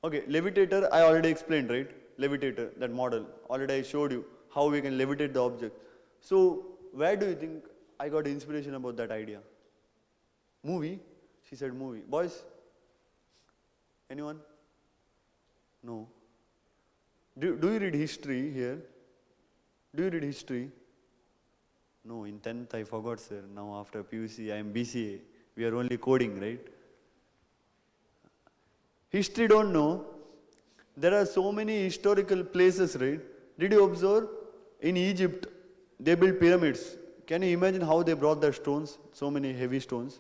B: Okay, levitator, I already explained, right? Levitator, that model, already I showed you how we can levitate the object. So, where do you think I got inspiration about that idea? Movie? She said movie. Boys? Anyone? No. Do you read history here? Do you read history? No, in 10th I forgot, sir. Now after PUC I am BCA. We are only coding, right? History don't know. There are so many historical places, right? Did you observe? In Egypt, they built pyramids. Can you imagine how they brought the stones? So many heavy stones.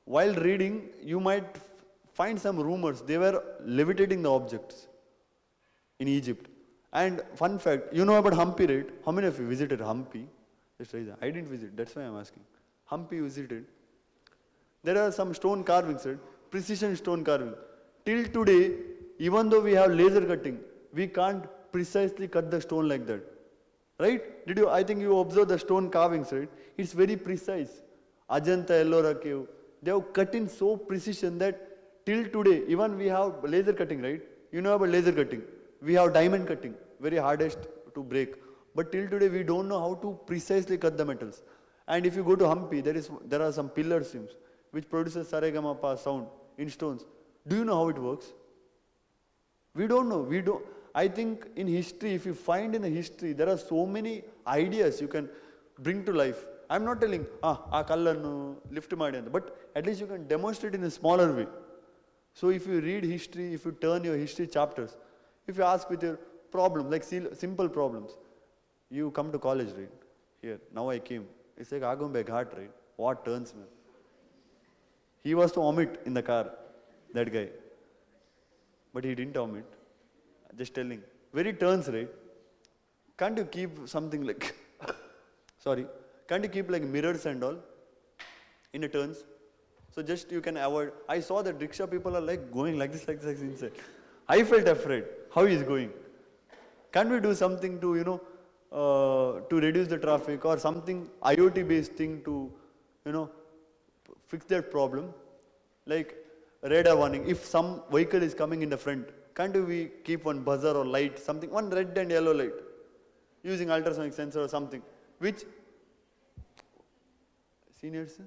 B: While reading, you might find some rumors. They were levitating the objects in Egypt. And fun fact, you know about Hampi, right? How many of you visited Hampi? Just raise your hand. I didn't visit, that's why I'm asking. Hampi visited. There are some stone carvings, right? Precision stone carving. Till today, even though we have laser cutting, we can't precisely cut the stone like that. Right? Did you, I think you observed the stone carvings, right? It's very precise. Ajanta Ellora cave, they have cut in so precision that till today, even we have laser cutting, right? You know about laser cutting. We have diamond cutting, very hardest to break. But till today, we don't know how to precisely cut the metals. And if you go to Hampi, there are some pillar seams which produces saregamapa sound in stones. Do you know how it works? We don't know. We don't. I think in history, if you find in the history, there are so many ideas you can bring to life. I'm not telling, kallannu lift maadi anta, but at least you can demonstrate in a smaller way. So if you read history, if you turn your history chapters, if you ask with your problem, like simple problems, you come to college, right? Here, now I came. It's like Agumbe Ghat, right? What turns, man? He was to vomit in the car, that guy. But he didn't vomit. Just telling. Very turns, right? Can't you keep something like, sorry, can't you keep like mirrors and all in the turns? So just you can avoid. I saw that rickshaw people are like going like this inside. I felt afraid. How he is going? Can't we do something to, to reduce the traffic or something IoT based thing to, fix that problem? Like radar warning. If some vehicle is coming in the front, can't we keep one buzzer or light, something, one red and yellow light, using ultrasonic sensor or something, which, seniors,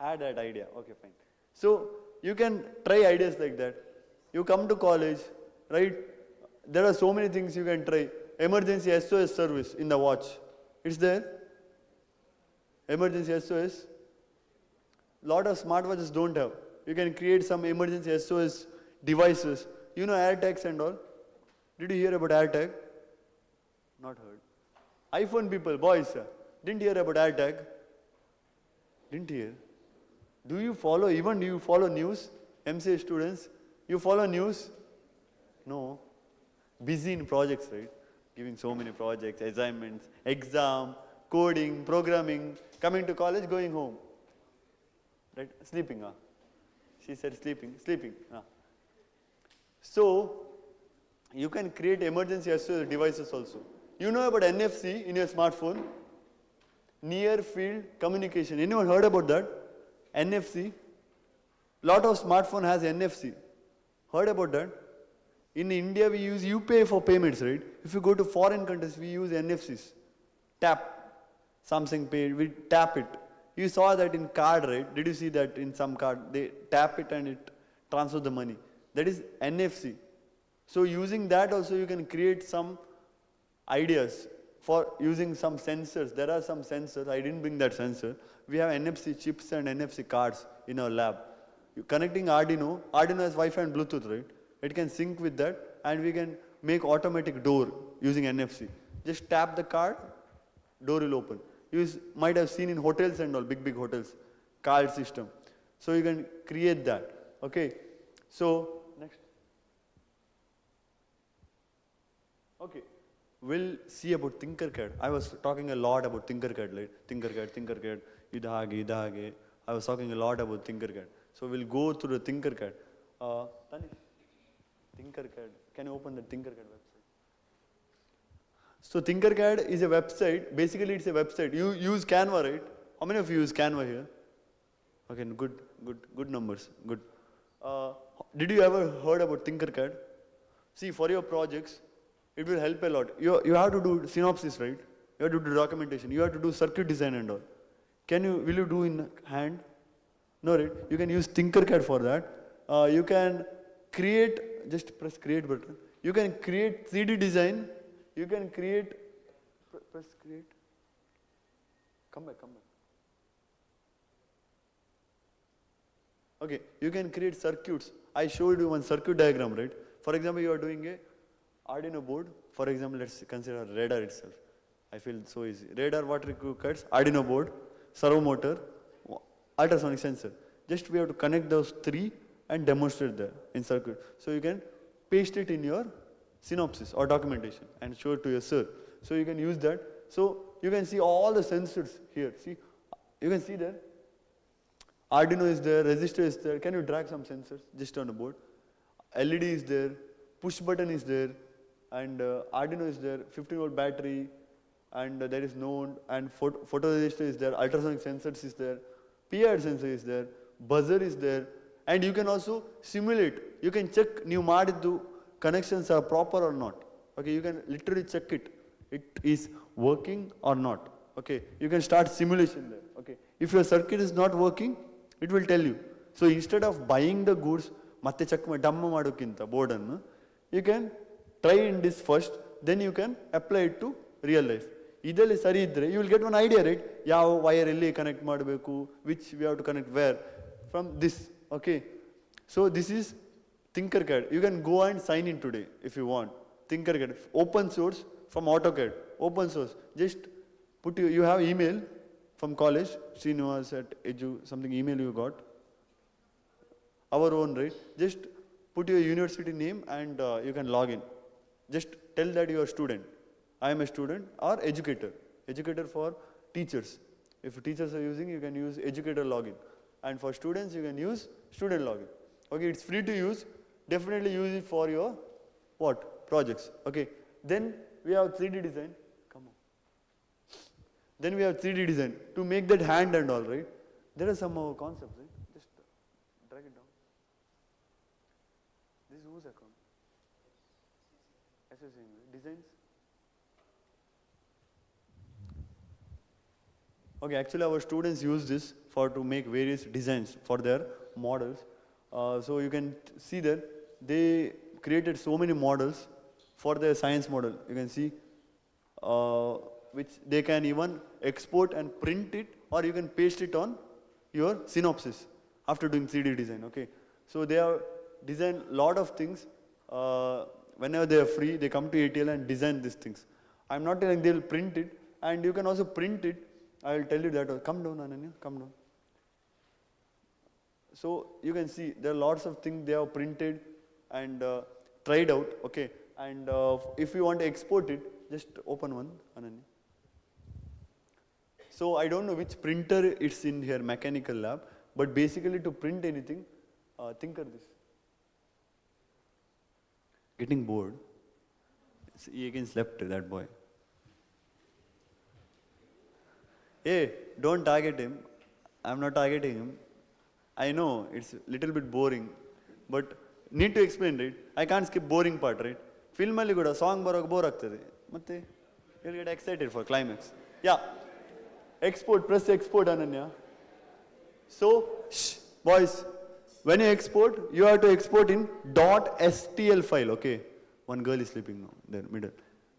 B: add that idea, okay, fine. So, you can try ideas like that. You come to college, right? There are so many things you can try. Emergency SOS service in the watch. It's there. Emergency SOS. Lot of smartwatches don't have. You can create some emergency SOS devices. You know AirTags and all. Did you hear about AirTag? Not heard. iPhone people, boys, didn't hear about AirTag? Didn't hear. Do you follow news? MCA students, you follow news? No. Busy in projects, right? Giving so many projects, assignments, exam, coding, programming, coming to college, going home. Right? Sleeping, She said sleeping. So, you can create emergency SOS devices also. You know about NFC in your smartphone? Near Field Communication. Anyone heard about that? NFC? Lot of smartphone has NFC. Heard about that? In India, we use UPI for payments, right? If you go to foreign countries, we use NFCs. Tap. Samsung Pay, we tap it. You saw that in card, right? Did you see that in some card? They tap it and it transfers the money. That is NFC. So using that also you can create some ideas for using some sensors. There are some sensors. I didn't bring that sensor. We have NFC chips and NFC cards in our lab. You connecting Arduino has Wi-Fi and Bluetooth, right? It can sync with that and we can make automatic door using NFC. Just tap the card, door will open. You might have seen in hotels and all, big hotels, card system. So you can create that, okay? So, next. Okay, we'll see about Tinkercad. I was talking a lot about Tinkercad, right? Tinkercad, idhage. I was talking a lot about Tinkercad. So we'll go through the Tinkercad. Tanish, Tinkercad, can you open the Tinkercad website? So Tinkercad is a website. Basically, it's a website. You use Canva, right? How many of you use Canva here? Okay, good numbers. Good. Did you ever heard about Tinkercad? See, for your projects, it will help a lot. You have to do synopsis, right? You have to do documentation. You have to do circuit design and all. Will you do in hand? No, right? You can use Tinkercad for that. You can create, just press create button. You can create 3D design. You can create, press create. Come back. Okay, you can create circuits. I showed you one circuit diagram, right? For example, you are doing a Arduino board. For example, let's consider radar itself. I feel so easy. Radar, what requires? Arduino board, servo motor, ultrasonic sensor. Just we have to connect those three and demonstrate there in circuit. So you can paste it in your synopsis or documentation and show it to your sir. So you can use that. So you can see all the sensors here. See, you can see there. Arduino is there, resistor is there. Can you drag some sensors just on the board? LED is there, push button is there, and Arduino is there, 15-volt battery, and there is node, and photoresistor is there, ultrasonic sensors is there, PID sensor is there, buzzer is there, and you can also simulate. You can check new ಮಾಡಿದ್ದು connections are proper or not. Okay, you can literally check it. It is working or not. Okay, you can start simulation there. Okay, if your circuit is not working, it will tell you. So instead of buying the goods, ಮತ್ತೆ check ಡಮ್ಮ ಮಾಡೋಕ್ಕಿಂತ ಬೋರ್ಡನ್ನು you can try in this first, then you can apply it to real life. ಇದರಲ್ಲಿ ಸರಿ ಇದ್ರೆ you will get one idea, right? ಯಾವ wire ಎಲ್ಲಿ connect ಮಾಡಬೇಕು, which we have to connect where, from this. Okay, so this is Tinkercad. You can go and sign in today if you want. Tinkercad, open source from AutoCAD, open source. Just put you have email from college, Srinivas@edu, something email you got. Our own, right? Just put your university name and you can log in. Just tell that you are a student. I am a student or educator. Educator for teachers. If teachers are using, you can use educator login. And for students, you can use student login. Okay, it's free to use. Definitely use it for your what? Projects. Okay. Then we have 3D design. Come on. Then we have 3D design to make that hand and all, right? There are some concepts, right? Just drag it down. This is whose account? Assessing designs. Okay, actually our students use this for to make various designs for their models. So you can see that they created so many models for their science model. You can see which they can even export and print it, or you can paste it on your synopsis after doing 3D design. Okay, so they have designed lot of things. Whenever they are free, they come to ATL and design these things. I'm not telling they will print it, and you can also print it. I will tell you that. Come down, Ananya, come down. So you can see there are lots of things they have printed and tried out. Okay, and if you want to export it, just open one, Ananya. So I don't know which printer it's in here, mechanical lab, but basically to print anything, think of this. Getting bored. He again slept, that boy. Hey, don't target him. I'm not targeting him. I know it's little bit boring, but need to explain, right? I can't skip boring part, right? Film alli kuda song barok bore agtade. Matte you'll get excited for climax. Yeah. Export, press export, Ananya. So, boys, when you export, you have to export in .stl file, okay? One girl is sleeping now, there, middle.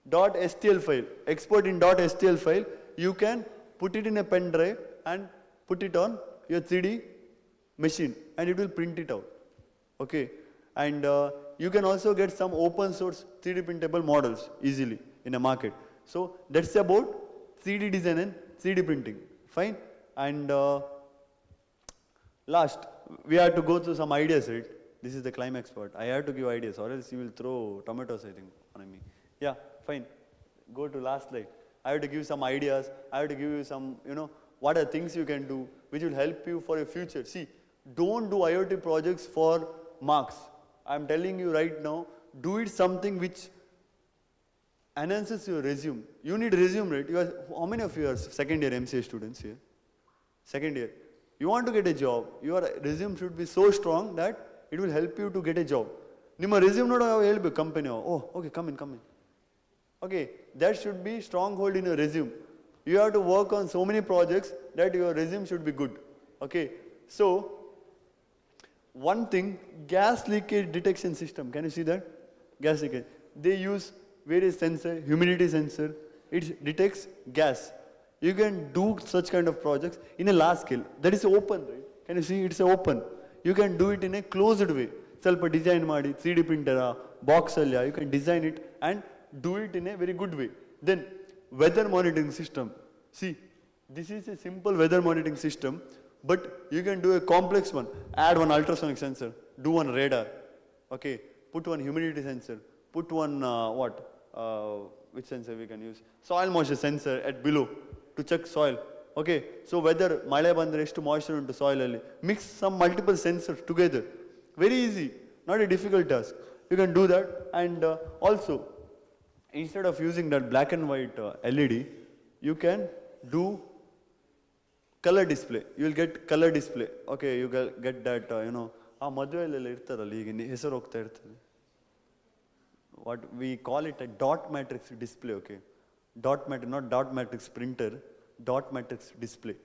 B: .stl file. Export in .stl file. You can put it in a pen drive and put it on your 3D machine and it will print it out. Okay, and you can also get some open source 3D printable models easily in a market. So that's about 3D design and 3D printing. Fine. And last, we have to go through some ideas, right? This is the climax part. I have to give ideas, or else you will throw tomatoes, I think, on me. Yeah, fine. Go to last slide. I have to give some ideas. I have to give you some, what are things you can do which will help you for your future. See, don't do IoT projects for marks. I'm telling you right now, do it something which enhances your resume. You need resume, right? How many of you are second year MCA students here? Second year. You want to get a job. Your resume should be so strong that it will help you to get a job. ನಿಮ್ಮ resume ನೋಡು ಹೇಳ್ಬೇಕು company. Oh, okay, come in. Okay, that should be stronghold in your resume. You have to work on so many projects that your resume should be good. Okay, so one thing, gas leakage detection system. Can you see that? Gas leakage. They use various sensor, humidity sensor. It detects gas. You can do such kind of projects in a large scale. That is open, right? Can you see? It's open. you can do it in a closed way. ಸ್ವಲ್ಪ design ಮಾಡಿ 3D printer, box ಅಲ್ಲಿ, you can design it and do it in a very good way. Then weather monitoring system. See, this is a simple weather monitoring system, but you can do a complex one. Add one ultrasonic sensor, do one radar, okay, put one humidity sensor, put one which sensor we can use? Soil moisture sensor at below to check soil. Okay, so whether male bandre ಎಷ್ಟು moisture into soil alli, mix some multiple sensors together. Very easy, not a difficult task. You can do that, and also instead of using that black and white LED, you can do color display. You will get color display. Okay, you get that ಆ ಮದುವೆಲೆಲ್ಲ ಇರ್ತಾರಲ್ಲ ಈಗ ಹೆಸರು ಹೋಗ್ತಾ ಇರ್ತದೆ. What we call it a dot matrix display. Okay, dot matrix, not dot matrix printer, dot matrix display.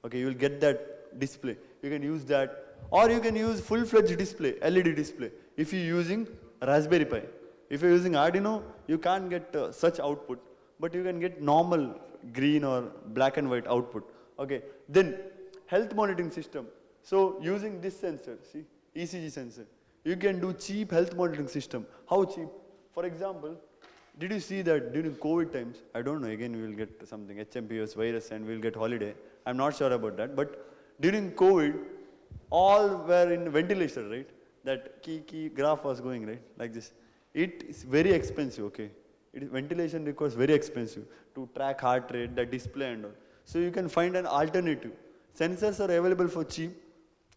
B: Okay, you will get that display. You can use that, or you can use full-fledged display, LED display. If you're using Raspberry Pi, if you're using Arduino, you can't get such output, but you can get normal green or black and white output. Okay, then health monitoring system. So using this sensor, see, ECG sensor, you can do cheap health monitoring system. How cheap? For example, did you see that during COVID times, I don't know, again we will get something, HMPS virus, and we will get holiday. I'm not sure about that, but during COVID, all were in ventilation, right? That key graph was going, right? Like this. It is very expensive, okay? Ventilation requires very expensive to track heart rate, the display and all. So you can find an alternative. Sensors are available for cheap.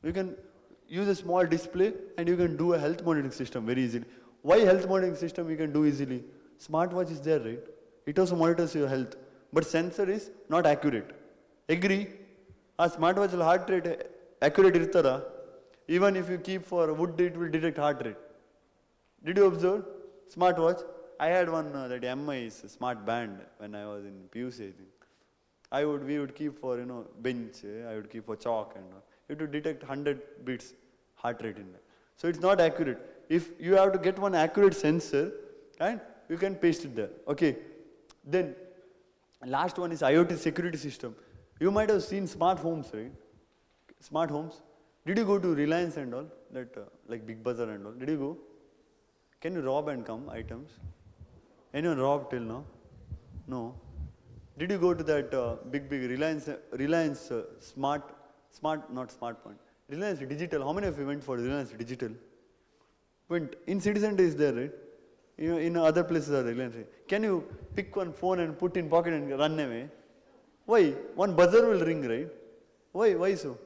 B: You can use a small display and you can do a health monitoring system very easily. Why health monitoring system you can do easily? Smartwatch is there, right? It also monitors your health, but sensor is not accurate. Agree? A smartwatch heart rate accurate irtara. Even if you keep for wood, it will detect heart rate. Did you observe? Smartwatch. I had one that MI's smart band when I was in PUC, I think. We would keep for bench. I would keep for chalk and all. It would detect 100 beats heart rate in there. So it's not accurate. If you have to get one accurate sensor, and you can paste it there. Okay. Then last one is IoT security system. You might have seen smart homes, right? Smart homes. Did you go to Reliance and all? That like Big Bazaar and all? Did you go? Can you rob and come items? Anyone robbed till now? No. Did you go to that big Reliance not smart point, Reliance Digital? How many of you went for Reliance Digital? Went. In city center is there, right? In other places are Reliance. Can you pick one phone and put in pocket and run away? Why? One buzzer will ring, right? Why so?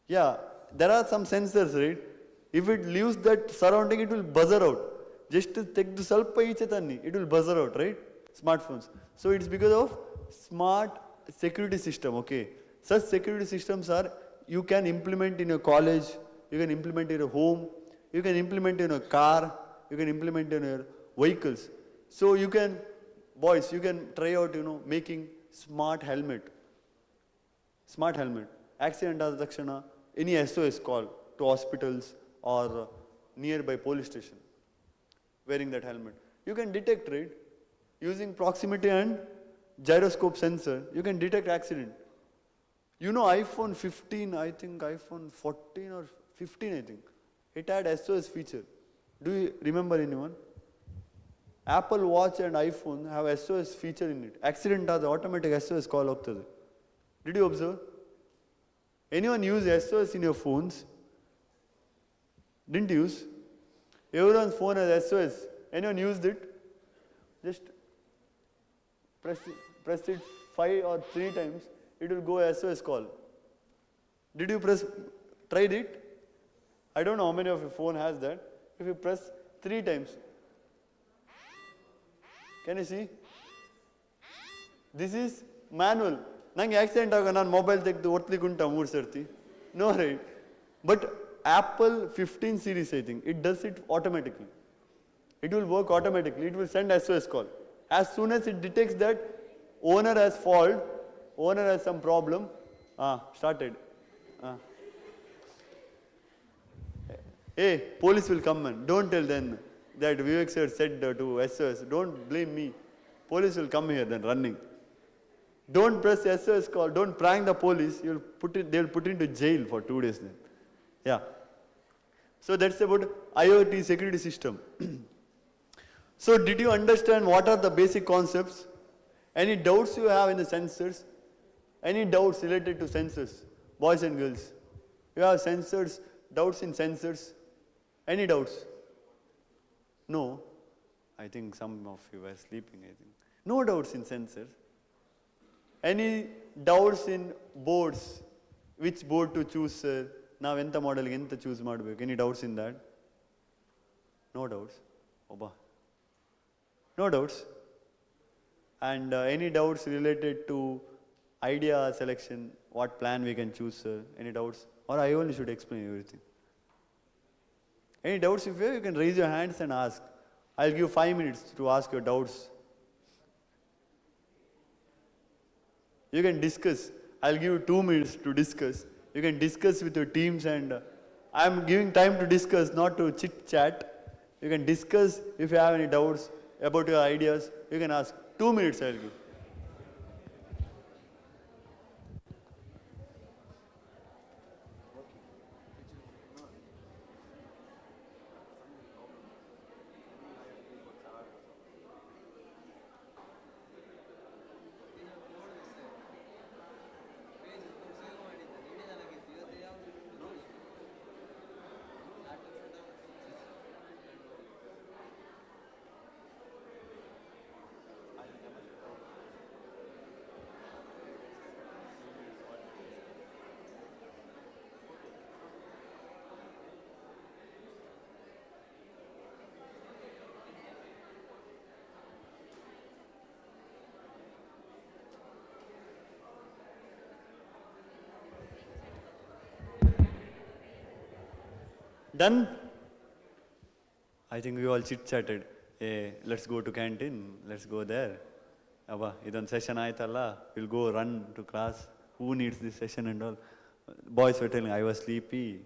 B: Yeah, there are some sensors, right? If it leaves that surrounding, it will buzzer out. Just to take the salpa each tanni, it will buzzer out, right? Smartphones. So it's because of smart security system, okay? Such security systems are, you can implement in your college, you can implement in your home, you can implement in your car, you can implement in your vehicles. So you can, boys, you can try out, making smart helmet. Smart helmet. Accident as dakshana, any SOS call to hospitals or nearby police station. Wearing that helmet. You can detect, right? Using proximity and gyroscope sensor, you can detect accident. iPhone 15, I think iPhone 14 or 15, I think. It had SOS feature. Do you remember anyone? Apple Watch and iPhone have SOS feature in it. Accident has automatic SOS call hogtade. Did you observe? Anyone use SOS in your phones? Didn't use? Everyone's phone has SOS. Anyone used it? Just press it 5 or 3 times, it will go SOS call. Did you tried it? I don't know how many of your phone has that. If you press 3 times, can you see? This is manual. Nange accident aga nan mobile tekdu ortligunta 3 sarti. No, right? But Apple 15 series, I think, it does it automatically. It will work automatically. It will send SOS call. As soon as it detects that owner has fault, owner has some problem, started. Hey, police will come and don't tell them that Vivek sir said to SOS, don't blame me. Police will come here then running. Don't press SOS call, don't prank the police, they'll put into jail for 2 days then. Yeah. So that's about IoT security system. So did you understand what are the basic concepts? Any doubts you have in the sensors? Any doubts related to sensors? Boys and girls. You have sensors, doubts in sensors? Any doubts? No. I think some of you were sleeping, I think. No doubts in sensors. Any doubts in boards? Which board to choose, sir? Now, enta model enta choose madbeku. Any doubts in that? No doubts. Oba. No doubts. And any doubts related to idea selection? What plan we can choose, sir? Any doubts? Or I only should explain everything. Any doubts? If you can raise your hands and ask. I'll give 5 minutes to ask your doubts. You can discuss. I'll give you 2 minutes to discuss. You can discuss with your teams, and I'm giving time to discuss, not to chit chat. You can discuss if you have any doubts about your ideas. You can ask. 2 minutes I'll give. Done? I think we all chit-chatted. Hey, let's go to canteen, let's go there. Abba, idon session aitalla, we'll go run to class. Who needs this session and all? Boys were telling, I was sleepy.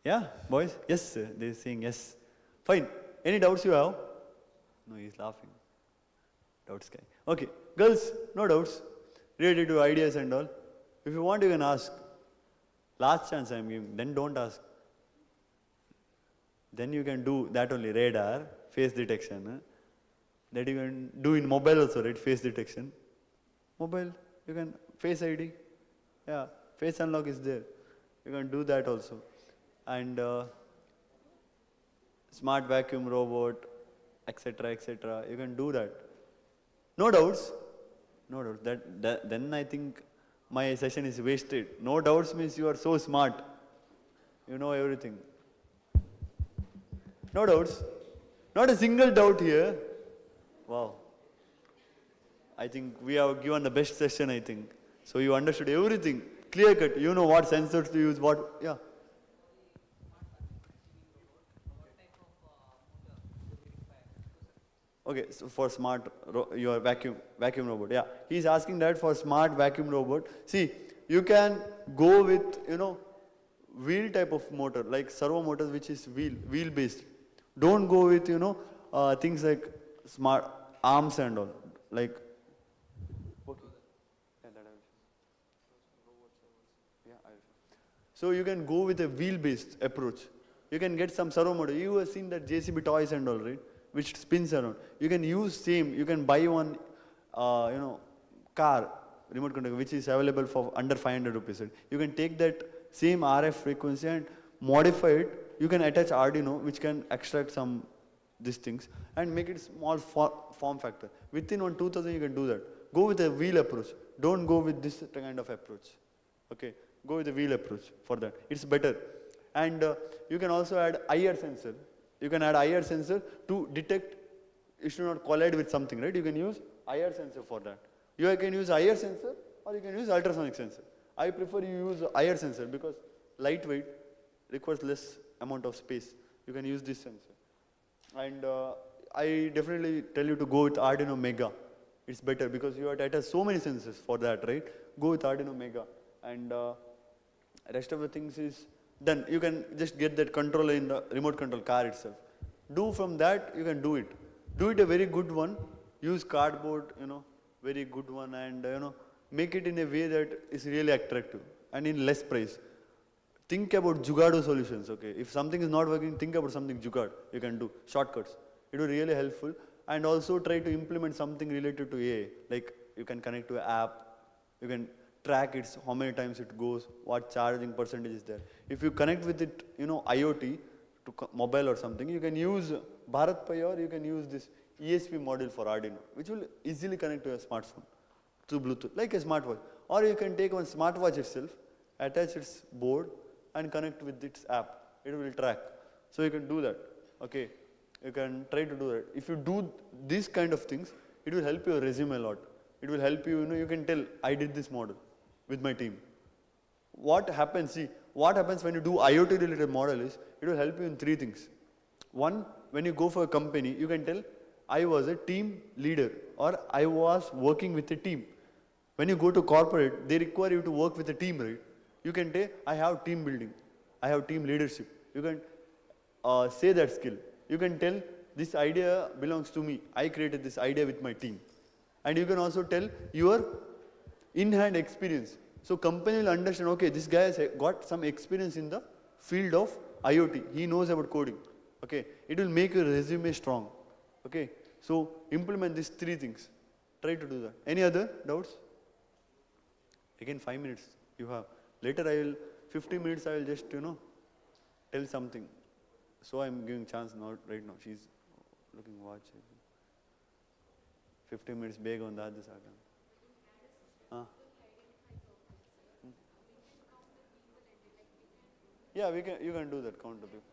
B: Yeah, boys? Yes, sir. They're saying yes. Fine. Any doubts you have? No, he's laughing. Doubts guy. Okay. Girls, no doubts. Related to ideas and all. If you want, you can ask. Last chance I'm giving. Then don't ask. Then you can do that only, radar, face detection. That you can do in mobile also, right? Face detection. Mobile, you can face ID. Yeah, face unlock is there. You can do that also. And smart vacuum robot, etc., etc. You can do that. No doubts. No doubts. Then I think my session is wasted. No doubts means you are so smart. You know everything. No doubts. Not a single doubt here. Wow. I think we have given the best session, I think. So you understood everything. Clear cut. You know what sensors to use, what, yeah. Okay, so for smart, your vacuum robot, yeah. He's asking that for smart vacuum robot. See, you can go with, wheel type of motor, like servo motors, which is wheel based. Don't go with, things like smart arms and all, like. Okay. So you can go with a wheel-based approach. You can get some servo motor. You have seen that JCB toys and all, right? Which spins around. You can use same. You can buy one, car remote control, which is available for under 500 rupees. You can take that same RF frequency and modify it. You can attach Arduino, which can extract some these things and make it small form factor. Within 2000, you can do that. Go with a wheel approach. Don't go with this kind of approach. Okay, go with the wheel approach for that. It's better. And you can also add IR sensor. You can add IR sensor to detect it should not collide with something, right? You can use IR sensor for that. You can use IR sensor or you can use ultrasonic sensor. I prefer you use IR sensor because lightweight, requires less amount of space. You can use this sensor. And I definitely tell you to go with Arduino Mega. It's better because you have to attach so many sensors for that, right? Go with Arduino Mega. And rest of the things is done. You can just get that controller in the remote control car itself. Do from that, you can do it. Do it a very good one. Use cardboard, very good one, and make it in a way that is really attractive and in less price. Think about Jugado solutions, okay? If something is not working, think about something Jugad you can do, shortcuts. It will really helpful. And also try to implement something related to AI, like you can connect to an app, you can track its how many times it goes, what charging percentage is there. If you connect with it, IoT to mobile or something, you can use Bharat Pay or you can use this ESP module for Arduino, which will easily connect to a smartphone through Bluetooth, like a smartwatch. Or you can take one smartwatch itself, attach its board and connect with its app. It will track. So you can do that, okay? You can try to do that. If you do these kind of things, it will help your resume a lot. It will help you, you can tell, I did this model with my team. What happens when you do IoT related model is, it will help you in 3 things. One, when you go for a company, you can tell, I was a team leader or I was working with a team. When you go to corporate, they require you to work with a team, right? You can say, I have team building, I have team leadership. You can say that skill. You can tell, this idea belongs to me. I created this idea with my team. And you can also tell your in-hand experience. So company will understand, okay, this guy has got some experience in the field of IoT. He knows about coding. Okay, it will make your resume strong. Okay, so implement these 3 things. Try to do that. Any other doubts? Again, 5 minutes you have. Later 50 minutes I will just, tell something. So I'm giving chance now, right now. She's looking watch. 50 minutes beg on that. Yeah, you can do that, count the people.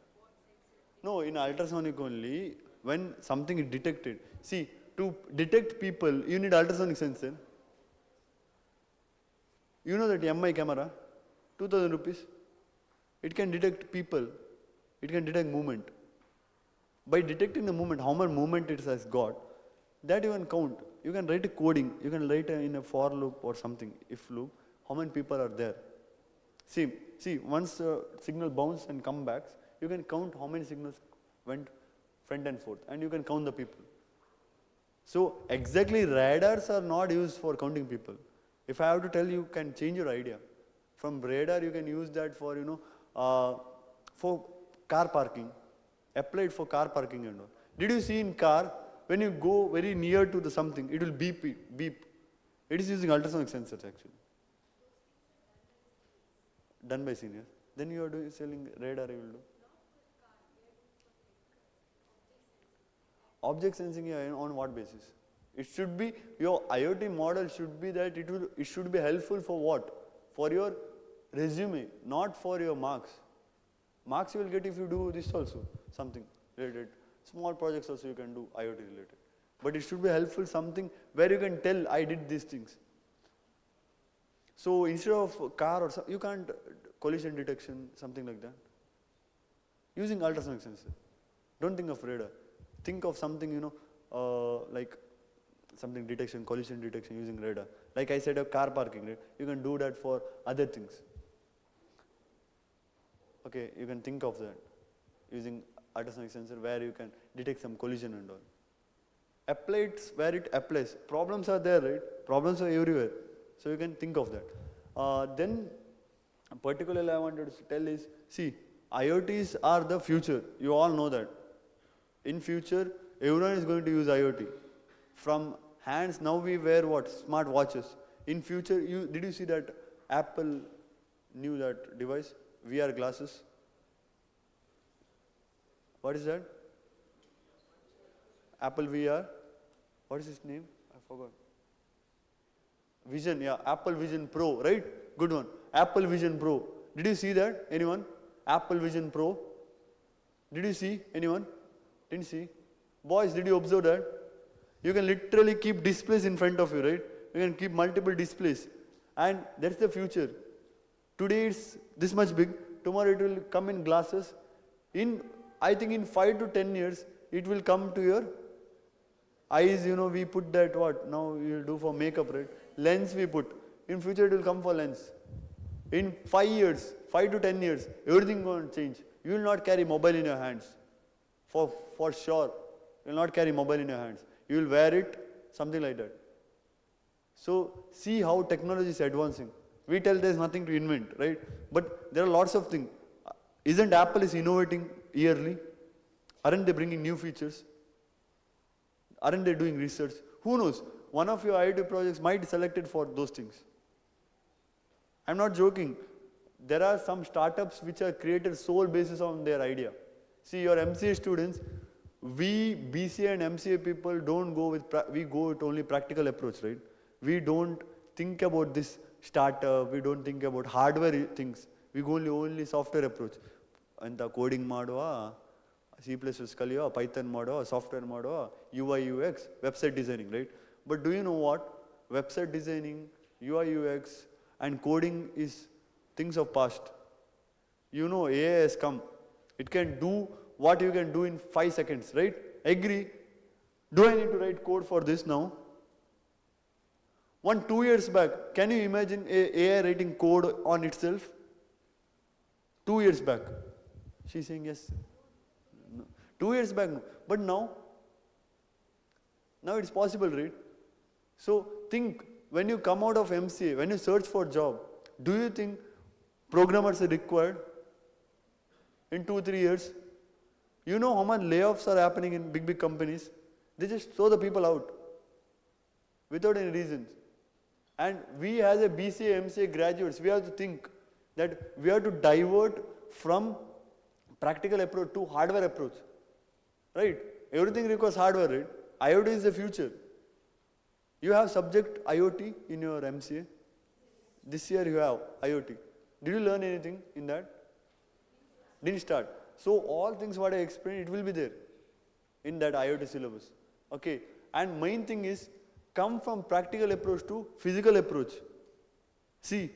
B: No, in ultrasonic only, when something is detected. See, to detect people, you need ultrasonic sensor. You know that MI camera, 2000 rupees. It can detect people. It can detect movement. By detecting the movement, how much movement it has got, that you can count. You can write a coding. You can write in a for loop or something, if loop, how many people are there. See, once signal bounce and come back, you can count how many signals went front and forth, and you can count the people. So exactly radars are not used for counting people. If I have to tell you, can change your idea. From radar, you can use that for, for car parking. Apply it for car parking and all. Did you see in car, when you go very near to the something, it will beep. It is using ultrasonic sensors actually. Done by seniors. Then you are selling radar, you will do. Object sensing, yeah, on what basis? It should be, your IoT model should be that it should be helpful for what? For your resume, not for your marks. Marks you will get if you do this also, something related. Small projects also you can do IoT related. But it should be helpful something where you can tell I did these things. So instead of car or you can't collision detection, something like that. Using ultrasonic sensor. Don't think of radar. Think of something, like something detection, collision detection using radar. Like I said, a car parking, right? You can do that for other things. Okay, you can think of that using ultrasonic sensor where you can detect some collision and all. Apply it where it applies. Problems are there, right? Problems are everywhere. So you can think of that. Then particularly I wanted to tell is, see, IoTs are the future. You all know that. In future, everyone is going to use IoT. From hands, now we wear what? Smart watches. In future, did you see that Apple knew that device? VR glasses. What is that? Apple VR. What is his name? I forgot. Vision, yeah, Apple Vision Pro, right? Good one. Apple Vision Pro. Did you see that? Anyone? Apple Vision Pro. Did you see? Anyone? Didn't see? Boys, did you observe that? You can literally keep displays in front of you, right? You can keep multiple displays. And that's the future. Today it's this much big. Tomorrow it will come in glasses. I think in 5 to 10 years, it will come to your eyes. We put that what? Now you do for makeup, right? Lens we put. In future it will come for lens. In 5 years, 5 to 10 years, everything going to change. You will not carry mobile in your hands. For sure. You will not carry mobile in your hands. You will wear it, something like that. So see how technology is advancing. We tell there's nothing to invent, right? But there are lots of things. Isn't Apple is innovating yearly? Aren't they bringing new features? Aren't they doing research? Who knows? One of your IoT projects might be selected for those things. I'm not joking. There are some startups which are created sole basis on their idea. See, your MCA students, we BCA and MCA people don't go with, we go with only practical approach, right? We don't think about this startup, we don't think about hardware things. We go only software approach. And the coding ಮಾಡುವ, C++ ಕಲಿಯೋ, Python ಮಾಡುವ, software ಮಾಡುವ, UI UX, website designing, right? But do you know what? Website designing, UI UX and coding is things of past. You know AI has come. It can do what you can do in 5 seconds, right? Agree? Do I need to write code for this now? 2 years back, can you imagine AI writing code on itself? 2 years back. She's saying yes. No. 2 years back, no. But now it's possible, right? So think, when you come out of MCA, when you search for job, do you think programmers are required in 2-3 years? You know how much layoffs are happening in big companies? They just throw the people out without any reasons. And we as a BCA, MCA graduates, we have to think that we have to divert from practical approach to hardware approach, right? Everything requires hardware, right? IoT is the future. You have subject IoT in your MCA. This year you have IoT. Did you learn anything in that? Didn't start. So all things what I explained, it will be there in that IoT syllabus. Okay. And main thing is, come from practical approach to physical approach. See,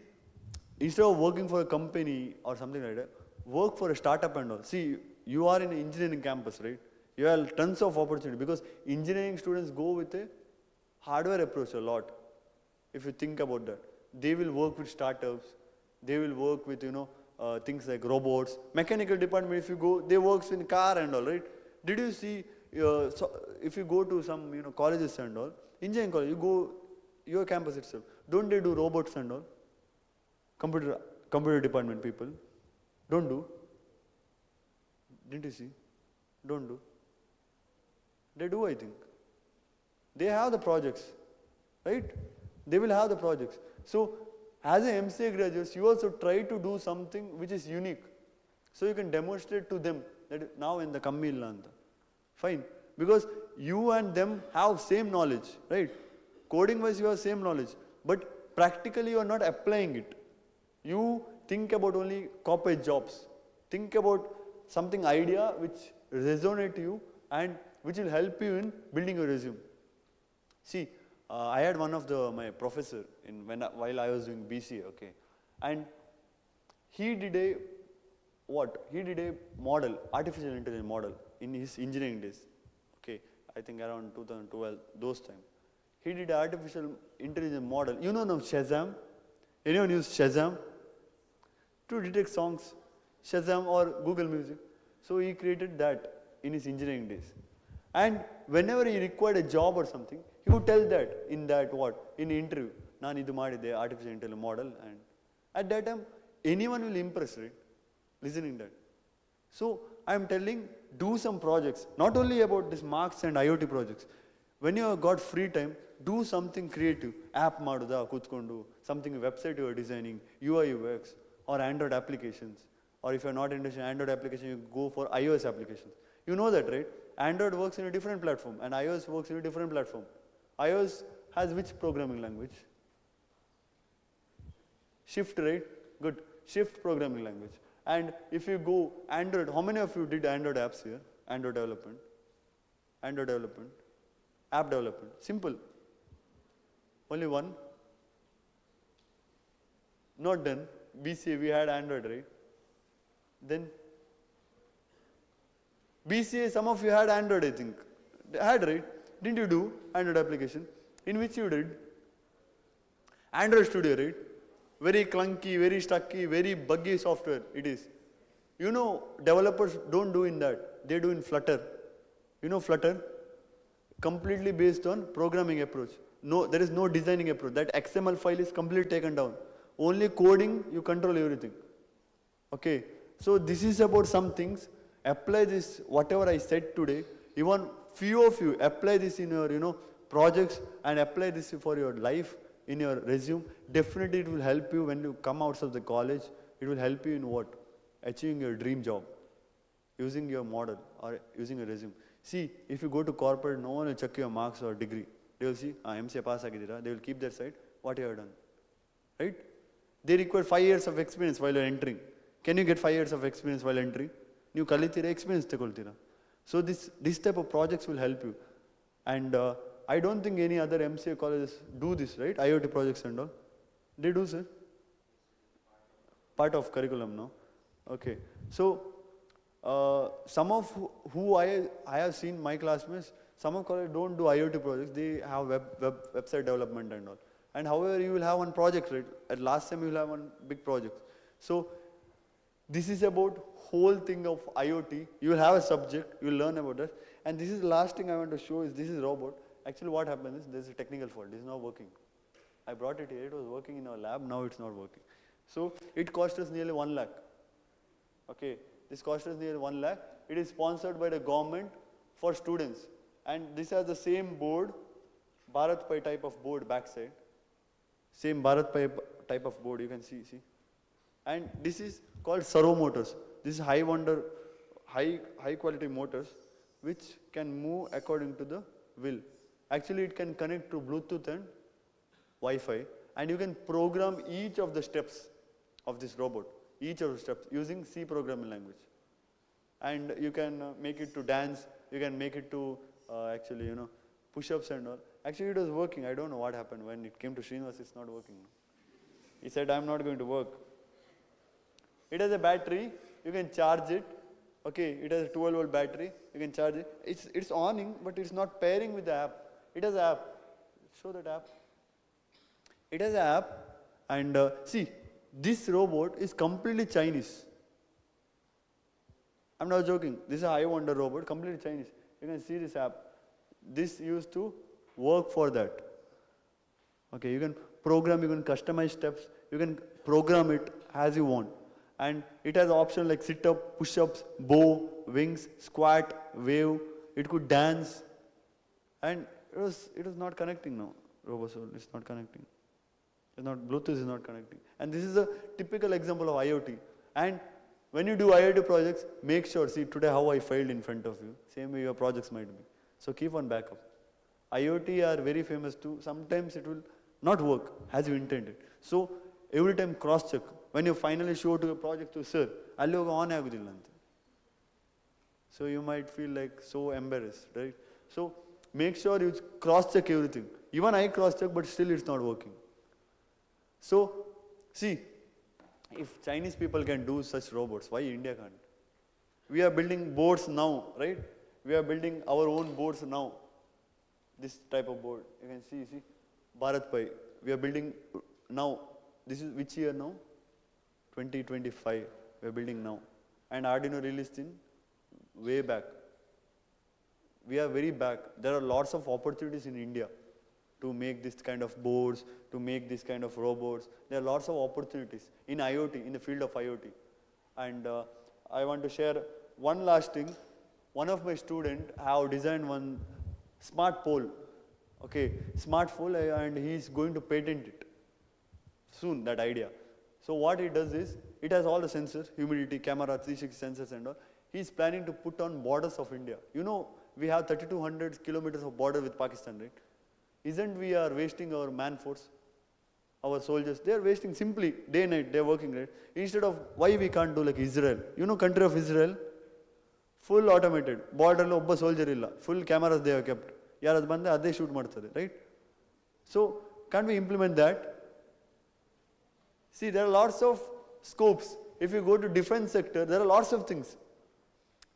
B: instead of working for a company or something like that, work for a startup and all. See, you are in an engineering campus, right? You have tons of opportunity because engineering students go with a hardware approach a lot. If you think about that, they will work with startups. They will work with, things like robots. Mechanical department, if you go, they work in car and all, right? Did you see, so if you go to some, colleges and all, engineering college, you go, your campus itself, don't they do robots and all? Computer department people, don't do. Didn't you see? Don't do. They do, I think. They have the projects, right? They will have the projects. So, as an MCA graduates, you also try to do something which is unique. So you can demonstrate to them that now in the kammilla anta. Fine. Because you and them have same knowledge, right? Coding wise you have same knowledge. But practically you are not applying it. You think about only corporate jobs. Think about something idea which resonate to you and which will help you in building your resume. See, I had one of my professor while I was doing BCA, okay, and he did a model, artificial intelligence model in his engineering days, okay, I think around 2012, those time. He did an artificial intelligence model. You know now Shazam? Anyone use Shazam? To detect songs, Shazam or Google Music. So he created that in his engineering days. And whenever he required a job or something, he would tell that in the interview. Naan idu madide artificial intelligence model, and at that time anyone will impress, right? Listening that. So I am telling, do some projects, not only about this marks and IoT projects. When you have got free time, do something creative. App maduda kutkondu, something website you are designing, UI UX or Android applications. Or if you are not interested in Android application, you go for iOS applications. You know that, right? Android works in a different platform and iOS works in a different platform. iOS has which programming language? Shift, right? Good. Shift programming language. And if you go Android, how many of you did Android apps here? Android development. Android development. App development. Simple. Only one? Not done. BCA, we had Android, right? Then BCA, some of you had Android, I think. Had, right? Didn't you do Android application? In which you did? Android Studio, right? Very clunky, very stucky, very buggy software it is. You know, developers don't do in that. They do in Flutter. You know Flutter? Completely based on programming approach. no, there is no designing approach. That XML file is completely taken down. Only coding, you control everything. Okay, so this is about some things. Apply this, whatever I said today, even few of you apply this in your, projects and apply this for your life, in your resume. Definitely it will help you when you come out of the college. It will help you in what? Achieving your dream job. Using your model or using a resume. See, if you go to corporate, no one will check your marks or degree. They will see, MCA pass agidira. They will keep their side, what you have done. Right? They require 5 years of experience while you are entering. Can you get 5 years of experience while entering? You kalitira experience tekoltira. So this type of projects will help you. And I don't think any other MCA colleges do this, right? IoT projects and all. They do, sir? Part of curriculum, no? Okay. So some of who I have seen, my classmates, some of college don't do IoT projects. They have website development and all. And however, you will have one project, right? At last time, you will have one big project. So this is about whole thing of IoT. You will have a subject, you will learn about it. And this is the last thing I want to show is this is robot. Actually what happened is there is a technical fault. It is not working. I brought it here. It was working in our lab. Now it's not working. So it cost us nearly 1 lakh. Okay. This cost us nearly 1 lakh. It is sponsored by the government for students. And this has the same board, Bharat Pi type of board backside. Same Bharat Pi type of board you can see. And this is called servo motors. This is high quality motors which can move according to the will. Actually it can connect to Bluetooth and Wi-Fi, and you can program each of the steps of this robot, each of the steps using C programming language. And you can make it to dance, you can make it to push-ups and all. Actually it was working. I don't know what happened when it came to Srinivas, it's not working. He said, I'm not going to work. It has a battery, you can charge it. Okay, it has a 12-volt battery, you can charge it. It's on, but it's not pairing with the app. It has an app. Show that app. It has an app, and see, this robot is completely Chinese. I'm not joking. This is a high wonder robot, completely Chinese. You can see this app. This used to work for that. Okay, you can program, you can customize steps, you can program it as you want. And it has options like sit-up, push-ups, bow, wings, squat, wave. It could dance. And it was not connecting now. RoboSoul, it's not connecting. It's not, Bluetooth is not connecting. And this is a typical example of IoT. And when you do IoT projects, make sure, see today how I failed in front of you. Same way your projects might be. So keep on backup. IoT are very famous too. Sometimes it will not work as you intended. So every time cross-check. When you finally show to your project to sir, alli oga on agudilla ante. So you might feel like so embarrassed, right? So make sure you cross-check everything. Even I cross-check, but still it's not working. So see, if Chinese people can do such robots, why India can't? We are building boards now, right? We are building our own boards now. This type of board, you can see, Bharat Pi. We are building now. This is which year now? 2025. We are building now. And Arduino released in way back. We are very back. There are lots of opportunities in India to make this kind of boards, to make this kind of robots. There are lots of opportunities in IoT, in the field of IoT. And I want to share one last thing. One of my students have designed one smart pole. Okay, smart pole, and he is going to patent it soon, that idea. So what it does is, it has all the sensors, humidity, camera, 360 sensors and all. He is planning to put on borders of India. You know, we have 3,200 kilometers of border with Pakistan, right? Isn't we are wasting our man force, our soldiers? They are wasting simply, day and night, they are working, right? Instead of, why we can't do like Israel? You know, country of Israel, full automated, border lo obba soldier illa, full cameras they have kept. Yarad bande ade shoot ಮಾಡ್ತಾರೆ, right? So, can't we implement that? See, there are lots of scopes. If you go to defense sector, there are lots of things.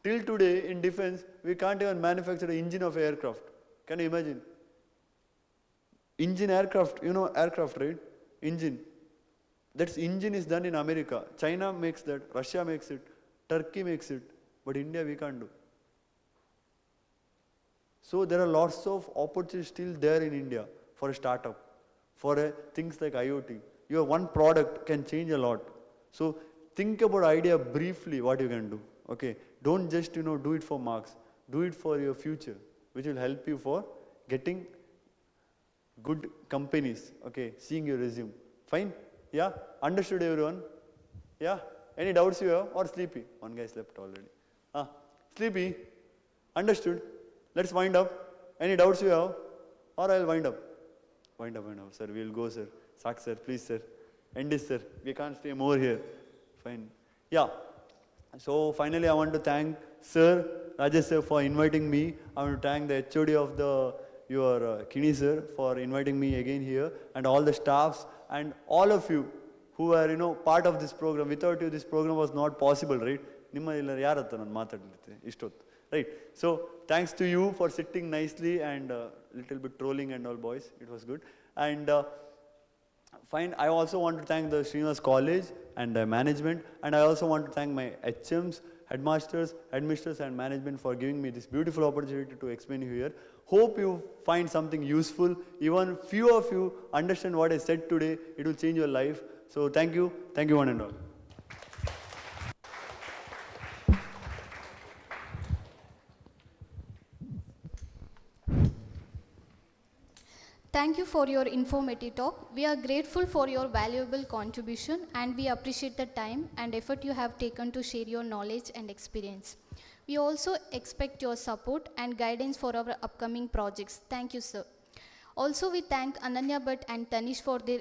B: Till today, in defense, we can't even manufacture an engine of aircraft. Can you imagine? Engine aircraft, you know aircraft, right? Engine. That engine is done in America. China makes that, Russia makes it, Turkey makes it, but India we can't do. So there are lots of opportunities still there in India for a startup, for things like IoT. Your one product can change a lot. So think about idea briefly what you can do. Okay, don't just do it for marks. Do it for your future, which will help you for getting good companies. Okay, seeing your resume. Fine? Yeah? Understood everyone? Yeah? Any doubts you have? Or sleepy? One guy slept already. Sleepy? Understood? Let's wind up. Any doubts you have? Or I'll wind up. Wind up, sir. We'll go, sir. Sak, sir. Please, sir. End this, sir. We can't stay more here. Fine. Yeah. So finally, I want to thank Sir Rajesh sir for inviting me. I want to thank the HOD of your Kini sir for inviting me again here, and all the staffs and all of you who are part of this program. Without you, this program was not possible, right? Right. So thanks to you for sitting nicely and little bit trolling and all, boys. It was good. And fine. I also want to thank the Srinivas College and the management, and I also want to thank my HMs, headmasters, administrators, and management for giving me this beautiful opportunity to explain you here. Hope you find something useful. Even few of you understand what I said today. It will change your life. So thank you one and all.
A: Thank you for your informative talk. We are grateful for your valuable contribution, and we appreciate the time and effort you have taken to share your knowledge and experience. We also expect your support and guidance for our upcoming projects. Thank you, sir. Also, we thank Ananya Bhatt and Tanish for their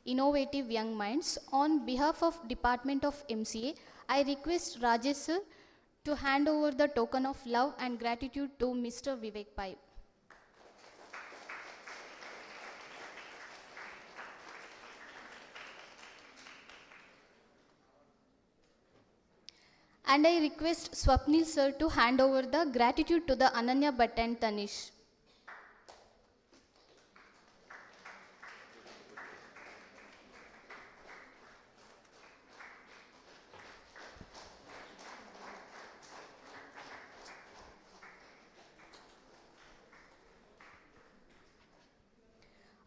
A: innovative young minds. On behalf of Department of MCA, I request Rajesh sir to hand over the token of love and gratitude to Mr. Vivek Pai. And I request Swapnil sir to hand over the gratitude to the Ananya Bhatt and Tanish.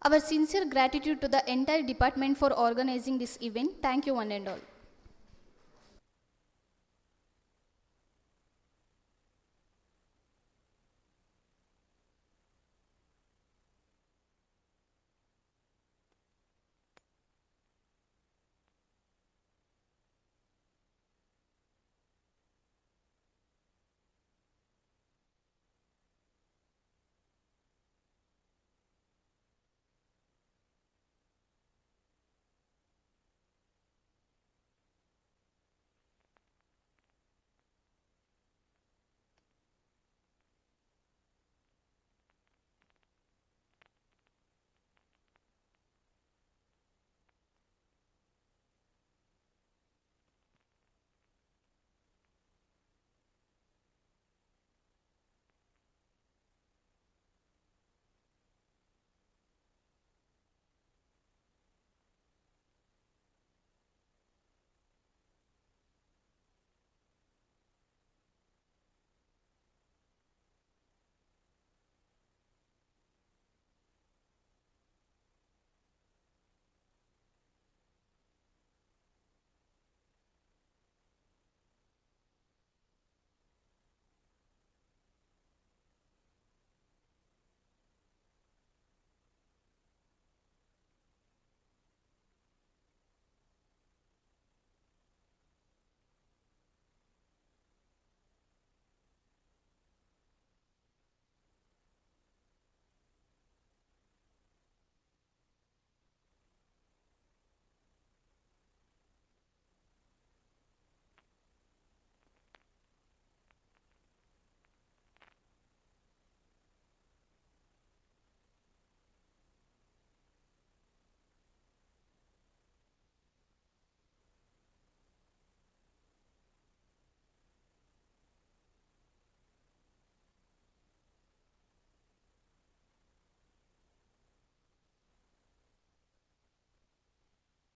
A: Our sincere gratitude to the entire department for organizing this event. Thank you one and all.